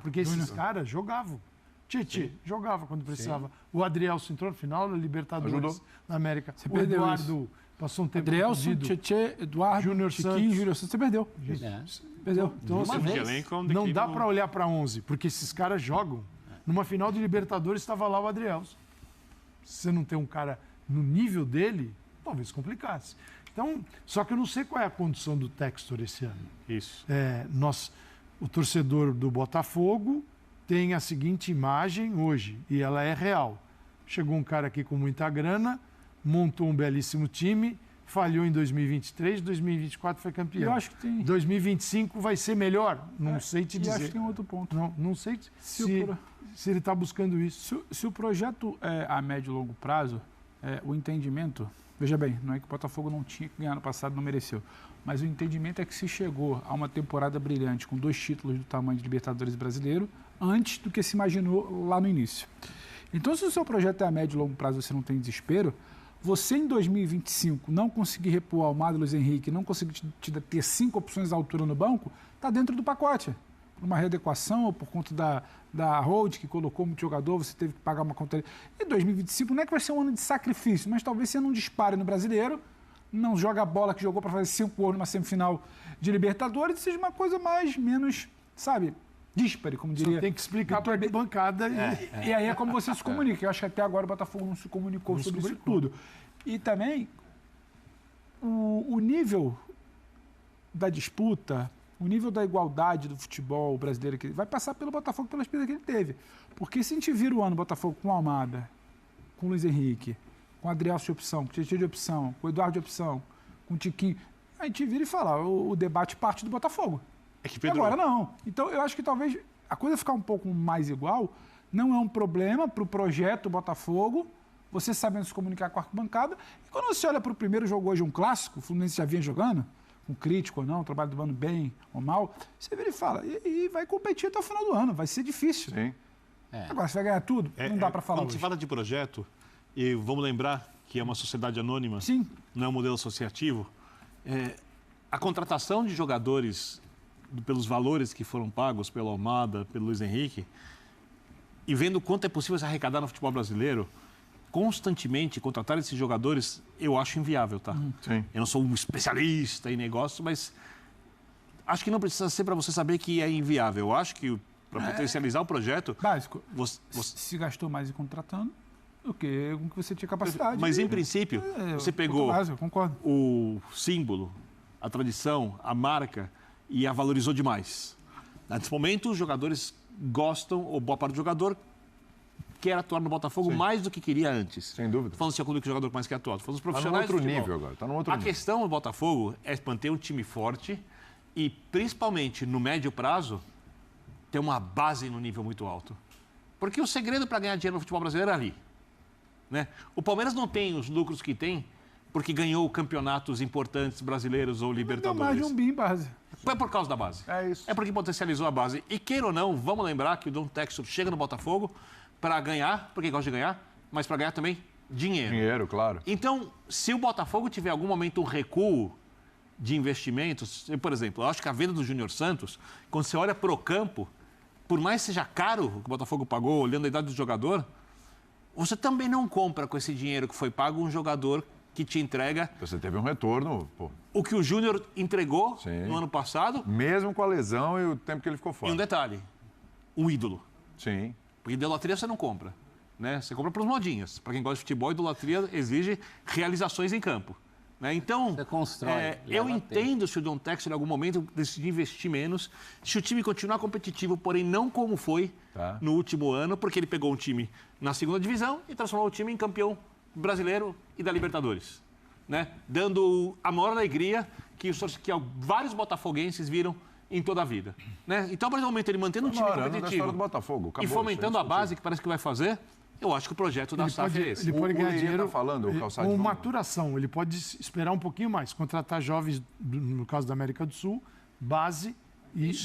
[SPEAKER 3] Porque esses caras jogavam. Tietê jogava quando precisava. O Adrielson entrou no final da Libertadores da América.
[SPEAKER 2] Você
[SPEAKER 3] o
[SPEAKER 2] perdeu
[SPEAKER 3] Eduardo
[SPEAKER 2] isso.
[SPEAKER 3] passou um tempo
[SPEAKER 2] Adrielson, Tietê, Eduardo,
[SPEAKER 3] Júnior
[SPEAKER 2] Chiquinho,
[SPEAKER 3] Santos.
[SPEAKER 2] Júnior Santos. Você perdeu. Perdeu.
[SPEAKER 3] Então, não dá para olhar para 11, porque esses caras jogam. Numa final de Libertadores estava lá o Adrielson. Se você não tem um cara no nível dele, talvez complicasse. Então, só que eu não sei qual é a condição do Textor esse ano.
[SPEAKER 5] Isso.
[SPEAKER 3] O torcedor do Botafogo tem a seguinte imagem hoje, e ela é real. Chegou um cara aqui com muita grana, montou um belíssimo time, falhou em 2023, 2024 foi campeão.
[SPEAKER 2] Eu acho que tem.
[SPEAKER 3] 2025 vai ser melhor? Não sei te dizer.
[SPEAKER 2] E acho que tem outro ponto.
[SPEAKER 3] Não sei se ele está buscando isso.
[SPEAKER 2] Se o projeto é a médio e longo prazo, o entendimento... Veja bem, não é que o Botafogo não tinha que ganhar no passado, não mereceu. Mas o entendimento é que se chegou a uma temporada brilhante com 2 títulos do tamanho de Libertadores brasileiro antes do que se imaginou lá no início. Então, se o seu projeto é a médio e longo prazo, você não tem desespero, você em 2025 não conseguir repor Almada e Luiz Henrique, não conseguir ter 5 opções à altura no banco, está dentro do pacote. Por uma readequação ou por conta da hold que colocou muito jogador, você teve que pagar uma conta. E 2025 não é que vai ser um ano de sacrifício, mas talvez você não dispare no Brasileiro, não joga a bola que jogou para fazer 5 gols numa semifinal de Libertadores, seja uma coisa menos, sabe, díspare, como diria.
[SPEAKER 3] Só tem que explicar para a bancada.
[SPEAKER 2] E aí é como você se comunica. Eu acho que até agora o Botafogo não se comunicou sobre isso tudo. E também o nível da disputa, o nível da igualdade do futebol brasileiro que vai passar pelo Botafogo pela experiência que ele teve. Porque se a gente vira o ano Botafogo com o Almada, com o Luiz Henrique, com o Adriel de opção, com o Tietchan de opção, com o Eduardo de opção, com o Tiquinho, a gente vira e fala, o debate parte do Botafogo.
[SPEAKER 5] É que, Pedro,
[SPEAKER 2] Agora não. Então eu acho que talvez a coisa ficar um pouco mais igual não é um problema para o projeto Botafogo, você sabendo se comunicar com a arquibancada. E quando você olha para o primeiro jogo hoje, um clássico, o Fluminense já vinha jogando, com crítico ou não, o trabalho do Mano bem ou mal, você vira e fala, e vai competir até o final do ano, vai ser difícil.
[SPEAKER 1] Sim.
[SPEAKER 2] Agora, você vai ganhar tudo? Não dá para falar
[SPEAKER 5] Quando
[SPEAKER 2] hoje.
[SPEAKER 5] se fala de projeto, e vamos lembrar que é uma sociedade anônima,
[SPEAKER 2] Sim.
[SPEAKER 5] não é um modelo associativo, a contratação de jogadores pelos valores que foram pagos pelo Almada, pelo Luiz Henrique, e vendo quanto é possível se arrecadar no futebol brasileiro, constantemente contratar esses jogadores, eu acho inviável, tá?
[SPEAKER 1] Sim.
[SPEAKER 5] Eu não sou um especialista em negócio, mas acho que não precisa ser para você saber que é inviável. Eu acho que para potencializar o projeto...
[SPEAKER 2] Básico.
[SPEAKER 5] Você...
[SPEAKER 2] Se gastou mais em contratando do que com que você tinha capacidade.
[SPEAKER 5] Mas, em princípio, você pegou
[SPEAKER 2] Básico, concordo.
[SPEAKER 5] o símbolo, a tradição, a marca e a valorizou demais. Nesse momento, os jogadores gostam, ou boa parte do jogador quer atuar no Botafogo mais do que queria antes.
[SPEAKER 1] Sem dúvida.
[SPEAKER 5] Tô falando se é o clube que o jogador mais quer atuar. Tô falando dos
[SPEAKER 1] Tá num
[SPEAKER 5] profissionais
[SPEAKER 1] outro
[SPEAKER 5] do futebol.
[SPEAKER 1] nível agora. Tá num outro
[SPEAKER 5] A
[SPEAKER 1] nível.
[SPEAKER 5] questão do Botafogo é manter um time forte e, principalmente no médio prazo, ter uma base no nível muito alto. Porque o segredo para ganhar dinheiro no futebol brasileiro é ali. Né? O Palmeiras não tem os lucros que tem porque ganhou campeonatos importantes brasileiros ou
[SPEAKER 2] Deu
[SPEAKER 5] Libertadores.
[SPEAKER 2] mais de um bi em base.
[SPEAKER 5] É por causa da base.
[SPEAKER 1] É isso.
[SPEAKER 5] É porque potencializou a base. E queira ou não, vamos lembrar que o Don Textor chega no Botafogo para ganhar, porque gosta de ganhar, mas para ganhar também dinheiro.
[SPEAKER 1] Dinheiro, claro.
[SPEAKER 5] Então, se o Botafogo tiver algum momento um recuo de investimentos, por exemplo, eu acho que a venda do Júnior Santos, quando você olha para o campo, por mais que seja caro o que o Botafogo pagou, olhando a idade do jogador, você também não compra com esse dinheiro que foi pago um jogador que te entrega
[SPEAKER 1] Você teve um retorno, pô.
[SPEAKER 5] o que o Júnior entregou
[SPEAKER 1] Sim.
[SPEAKER 5] no ano passado.
[SPEAKER 1] Mesmo com a lesão e o tempo que ele ficou
[SPEAKER 5] E
[SPEAKER 1] fora.
[SPEAKER 5] um detalhe, um ídolo.
[SPEAKER 1] Sim.
[SPEAKER 5] Porque idolatria você não compra, né? Você compra para os modinhas. Para quem gosta de futebol, idolatria exige realizações em campo. Né? Então,
[SPEAKER 4] Você constrói,
[SPEAKER 5] eu
[SPEAKER 4] leva
[SPEAKER 5] entendo se o Don Textor em algum momento decidir investir menos, se o time continuar competitivo, porém não como foi no último ano, porque ele pegou um time na segunda divisão e transformou o time em campeão brasileiro e da Libertadores. Né? Dando a maior alegria que vários botafoguenses viram em toda a vida. Né? Então, a partir do momento ele mantendo o time
[SPEAKER 1] Da história
[SPEAKER 5] competitivo
[SPEAKER 1] do Botafogo. Acabou,
[SPEAKER 5] e fomentando
[SPEAKER 1] isso é
[SPEAKER 5] a base, que parece que vai fazer, eu acho que o projeto da SAF é esse.
[SPEAKER 3] Ele pode
[SPEAKER 1] O
[SPEAKER 3] ganhar
[SPEAKER 1] Leiria
[SPEAKER 3] dinheiro
[SPEAKER 1] tá falando, o Calçade,
[SPEAKER 3] com
[SPEAKER 1] vamos-
[SPEAKER 3] maturação. Ele pode esperar um pouquinho mais, contratar jovens, no caso da América do Sul, base,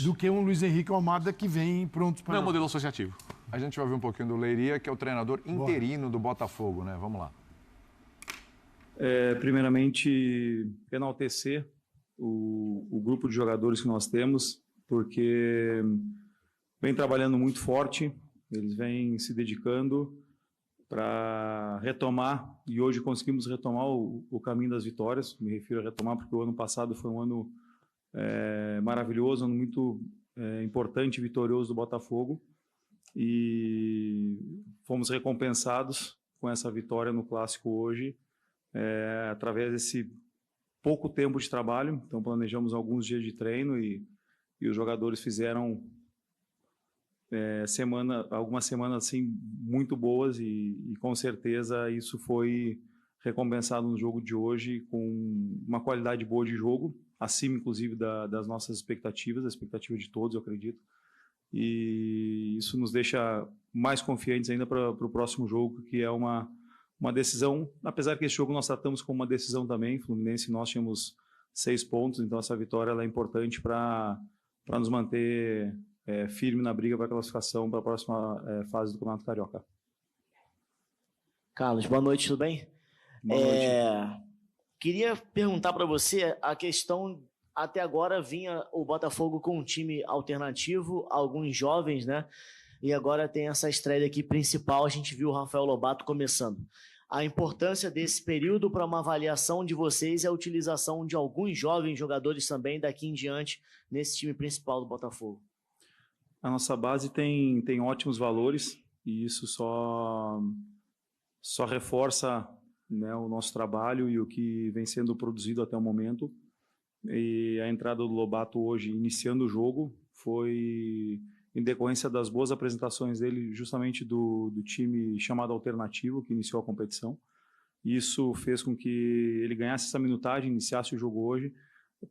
[SPEAKER 3] do que um Luiz Henrique Almada que vem prontos para...
[SPEAKER 5] Não é um modelo associativo.
[SPEAKER 1] A gente vai ver um pouquinho do Leiria, que é o treinador interino do Botafogo, né? Vamos lá.
[SPEAKER 6] Primeiramente, enaltecer o grupo de jogadores que nós temos, porque vem trabalhando muito forte, eles vêm se dedicando para retomar, e hoje conseguimos retomar o caminho das vitórias. Me refiro a retomar porque o ano passado foi um ano maravilhoso, um ano muito importante e vitorioso do Botafogo, e fomos recompensados com essa vitória no Clássico hoje, através desse pouco tempo de trabalho. Então planejamos alguns dias de treino e os jogadores fizeram algumas semanas assim muito boas e com certeza isso foi recompensado no jogo de hoje com uma qualidade boa de jogo, acima inclusive das nossas expectativas, a expectativa de todos, eu acredito. E isso nos deixa mais confiantes ainda para o próximo jogo, que é uma decisão, apesar que esse jogo nós tratamos como uma decisão também. Fluminense, nós tínhamos 6 pontos, então essa vitória ela é importante para nos manter firme na briga para a classificação para a próxima fase do Campeonato Carioca.
[SPEAKER 7] Carlos, boa noite, tudo bem?
[SPEAKER 6] Boa noite.
[SPEAKER 7] Queria perguntar para você a questão, até agora vinha o Botafogo com um time alternativo, alguns jovens, né? E agora tem essa estreia aqui principal, a gente viu o Rafael Lobato começando. A importância desse período para uma avaliação de vocês é a utilização de alguns jovens jogadores também daqui em diante nesse time principal do Botafogo.
[SPEAKER 6] A nossa base tem ótimos valores e isso só reforça, né, o nosso trabalho e o que vem sendo produzido até o momento. E a entrada do Lobato hoje, iniciando o jogo, foi em decorrência das boas apresentações dele, justamente do time chamado Alternativo, que iniciou a competição. Isso fez com que ele ganhasse essa minutagem, iniciasse o jogo hoje,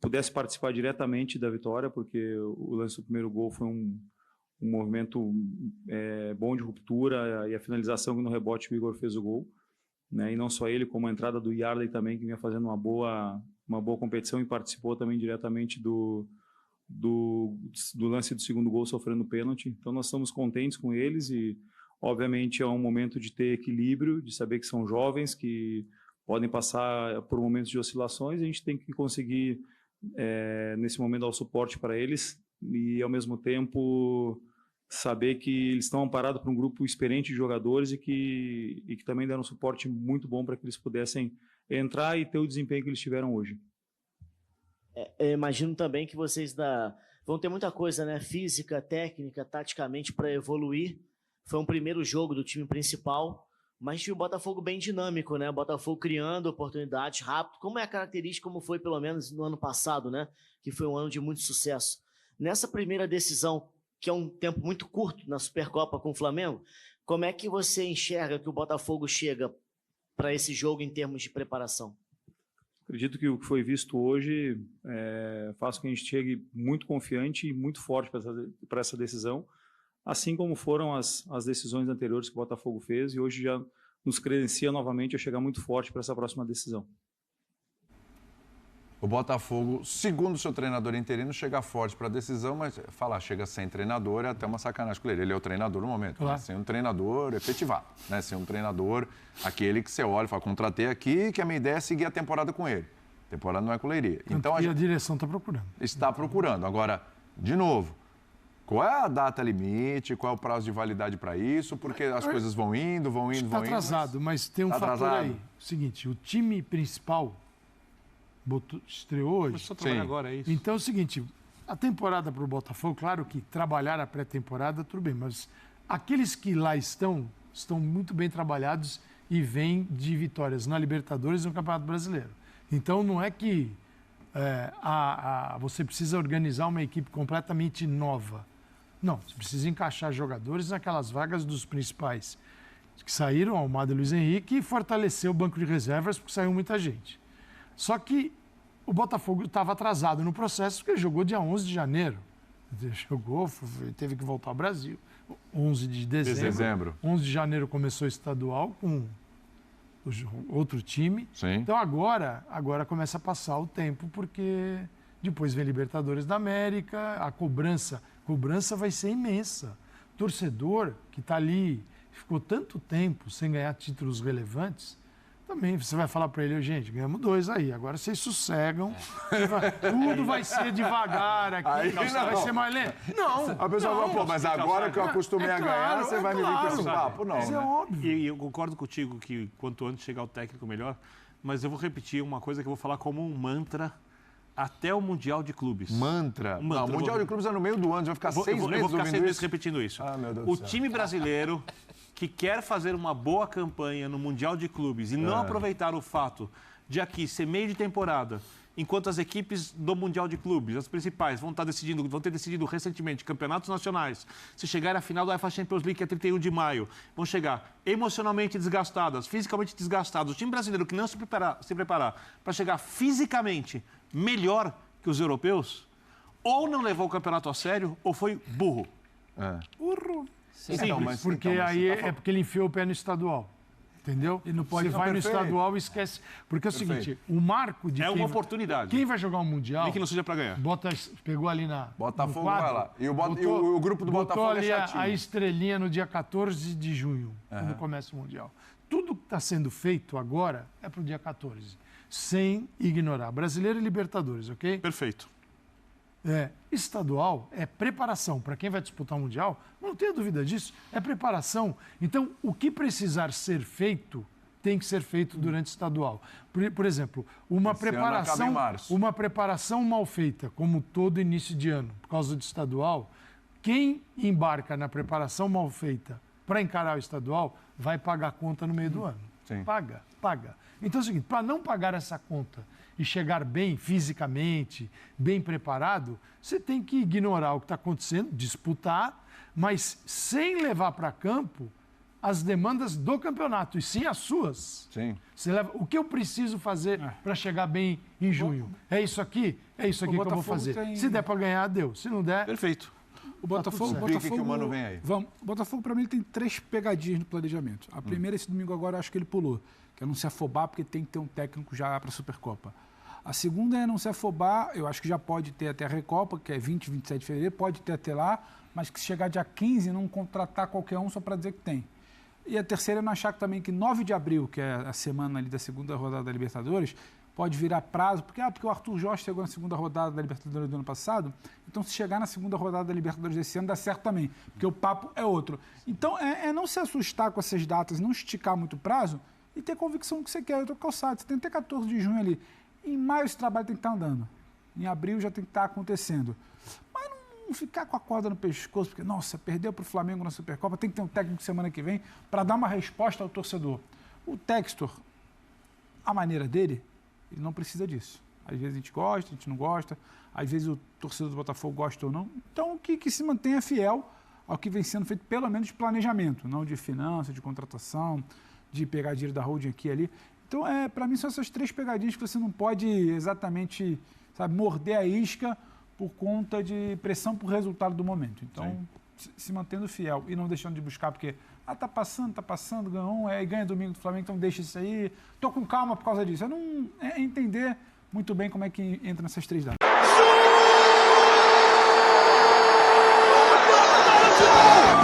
[SPEAKER 6] pudesse participar diretamente da vitória, porque o lance do primeiro gol foi um movimento bom de ruptura, e a finalização no rebote o Igor fez o gol, né? E não só ele, como a entrada do Yarley também, que vinha fazendo uma boa competição e participou também diretamente do lance do segundo gol, sofrendo pênalti. Então nós estamos contentes com eles e obviamente é um momento de ter equilíbrio, de saber que são jovens, que podem passar por momentos de oscilações, e a gente tem que conseguir nesse momento dar o suporte para eles e ao mesmo tempo saber que eles estão amparados por um grupo experiente de jogadores e que também deram um suporte muito bom para que eles pudessem entrar e ter o desempenho que eles tiveram hoje.
[SPEAKER 7] Eu imagino também que vocês vão ter muita coisa, né? Física, técnica, taticamente para evoluir. Foi um primeiro jogo do time principal, mas tinha o Botafogo bem dinâmico, né? O Botafogo criando oportunidades rápido, como é a característica, como foi pelo menos no ano passado, né? Que foi um ano de muito sucesso. Nessa primeira decisão, que é um tempo muito curto na Supercopa com o Flamengo, como é que você enxerga que o Botafogo chega para esse jogo em termos de preparação?
[SPEAKER 6] Acredito que o que foi visto hoje faz com que a gente chegue muito confiante e muito forte para essa decisão, assim como foram as decisões anteriores que o Botafogo fez, e hoje já nos credencia novamente a chegar muito forte para essa próxima decisão.
[SPEAKER 1] O Botafogo, segundo o seu treinador interino, chega forte para a decisão, mas falar chega sem treinador é até uma sacanagem com ele. Ele é o treinador no momento,
[SPEAKER 3] claro.
[SPEAKER 1] Né? Sem um treinador efetivado, né? Sem um treinador, aquele que você olha e fala, contratei aqui, que a minha ideia é seguir a temporada com ele. A temporada não é com o Leiria. Então,
[SPEAKER 3] a direção está procurando.
[SPEAKER 1] Está procurando. Agora, de novo, qual é a data limite, qual é o prazo de validade para isso? Porque as coisas vão indo.
[SPEAKER 3] Está atrasado, mas tem um fator aí. O seguinte, o time principal estreou hoje.
[SPEAKER 5] Começou a trabalhar agora, é isso.
[SPEAKER 3] Então é o seguinte, a temporada para o Botafogo, claro que trabalhar a pré-temporada, tudo bem, mas aqueles que lá estão muito bem trabalhados e vêm de vitórias na Libertadores e no Campeonato Brasileiro. Então não é que você precisa organizar uma equipe completamente nova. Não, você precisa encaixar jogadores naquelas vagas dos principais que saíram, Almada e Luiz Henrique, e fortalecer o banco de reservas, porque saiu muita gente. Só que o Botafogo estava atrasado no processo, porque ele jogou dia 11 de janeiro. Ele teve que voltar ao Brasil. 11 de dezembro. 11 de janeiro começou o estadual com outro time.
[SPEAKER 1] Sim.
[SPEAKER 3] Então agora começa a passar o tempo, porque depois vem Libertadores da América, a cobrança vai ser imensa. O torcedor que está ali, ficou tanto tempo sem ganhar títulos relevantes, também você vai falar para ele, gente, ganhamos 2 aí, agora vocês sossegam, tudo vai ser devagar aqui, vai ser mais lento. Não.
[SPEAKER 1] A pessoa vai, pô, mas agora que eu acostumei a ganhar, você vai me vir com esse papo? Não,
[SPEAKER 3] Isso é óbvio.
[SPEAKER 5] E eu concordo contigo que quanto antes chegar o técnico, melhor, mas eu vou repetir uma coisa que eu vou falar como um mantra até o Mundial de Clubes.
[SPEAKER 1] Mantra? Não, o Mundial de Clubes é no meio do ano, vai ficar 6 meses ouvindo isso. Eu vou ficar 6 meses
[SPEAKER 5] repetindo isso.
[SPEAKER 1] Ah, meu Deus
[SPEAKER 5] o
[SPEAKER 1] do céu.
[SPEAKER 5] time brasileiro que quer fazer uma boa campanha no Mundial de Clubes e não aproveitar o fato de aqui ser meio de temporada, enquanto as equipes do Mundial de Clubes, as principais, vão ter decidido recentemente campeonatos nacionais, se chegar à final da UEFA Champions League, que é 31 de maio, vão chegar emocionalmente desgastadas, fisicamente desgastadas. O time brasileiro que não se preparar para chegar fisicamente melhor que os europeus, ou não levou o campeonato a sério, ou foi burro. Burro.
[SPEAKER 3] Simples, porque aí é porque ele enfiou o pé no estadual. Entendeu?
[SPEAKER 2] E não pode.
[SPEAKER 3] Você vai no estadual e esquece. Porque é o seguinte, o marco de.
[SPEAKER 5] É uma oportunidade.
[SPEAKER 3] Quem vai jogar o Mundial.
[SPEAKER 5] Nem que não seja para ganhar.
[SPEAKER 3] Pegou ali na.
[SPEAKER 1] Botafogo
[SPEAKER 3] no quadro,
[SPEAKER 1] vai lá. E o grupo do Botafogo
[SPEAKER 3] botou ali
[SPEAKER 1] é chatinho.
[SPEAKER 3] a estrelinha no dia 14 de junho, quando começa o Mundial. Tudo que está sendo feito agora é para o dia 14. Sem ignorar. Brasileiro e Libertadores, ok?
[SPEAKER 5] Perfeito.
[SPEAKER 3] Estadual é preparação. Para quem vai disputar o Mundial, não tenha dúvida disso, é preparação. Então, o que precisar ser feito tem que ser feito durante o estadual. Por exemplo, uma preparação mal feita, como todo início de ano, por causa do estadual, quem embarca na preparação mal feita para encarar o estadual vai pagar a conta no meio do ano.
[SPEAKER 1] Sim.
[SPEAKER 3] Paga. Então é o seguinte, para não pagar essa conta e chegar bem fisicamente, bem preparado, você tem que ignorar o que está acontecendo, disputar, mas sem levar para campo as demandas do campeonato, e sim as suas.
[SPEAKER 1] Sim.
[SPEAKER 3] Você leva, o que eu preciso fazer para chegar bem em junho? É isso aqui que eu vou fazer. Se der para ganhar, deu. Se não der...
[SPEAKER 5] Perfeito.
[SPEAKER 2] O Botafogo,
[SPEAKER 1] que o Mano vem aí.
[SPEAKER 2] Vamos. O Botafogo, para mim, ele tem 3 pegadinhas no planejamento. A primeira, esse domingo agora, eu acho que ele pulou, que é não se afobar, porque tem que ter um técnico já para a Supercopa. A segunda é não se afobar, eu acho que já pode ter até a Recopa, que é 20, 27 de fevereiro, pode ter até lá, mas que se chegar dia 15, não contratar qualquer um só para dizer que tem. E a terceira é não achar também que 9 de abril, que é a semana ali da segunda rodada da Libertadores, pode virar prazo, porque o Arthur Jorge chegou na segunda rodada da Libertadores do ano passado, então se chegar na segunda rodada da Libertadores desse ano, dá certo também, porque o papo é outro. Então, é não se assustar com essas datas, não esticar muito o prazo e ter convicção do que você quer. Eu estou calçado, você tem até 14 de junho ali. Em maio esse trabalho tem que estar andando. Em abril já tem que estar acontecendo. Mas não ficar com a corda no pescoço, porque, nossa, perdeu para o Flamengo na Supercopa, tem que ter um técnico semana que vem para dar uma resposta ao torcedor. O Textor, a maneira dele, ele não precisa disso. Às vezes a gente gosta, a gente não gosta, às vezes o torcedor do Botafogo gosta ou não. Então, que se mantenha fiel ao que vem sendo feito, pelo menos de planejamento, não de finanças, de contratação, de pegar dinheiro da holding aqui e ali. Então, para mim, são essas 3 pegadinhas que você não pode exatamente, morder a isca por conta de pressão por resultado do momento. Então, se mantendo fiel e não deixando de buscar, porque tá passando, ganhou e ganha domingo do Flamengo, então deixa isso aí. Tô com calma por causa disso. É entender muito bem como é que entra nessas 3 datas.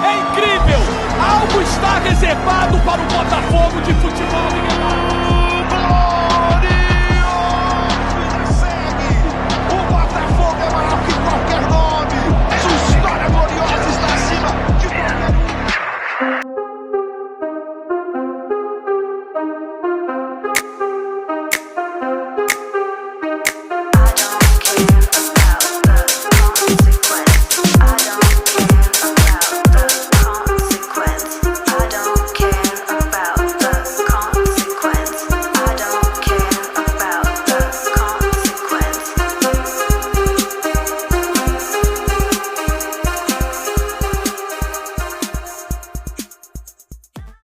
[SPEAKER 8] É incrível! Algo está reservado para o Botafogo de futebol.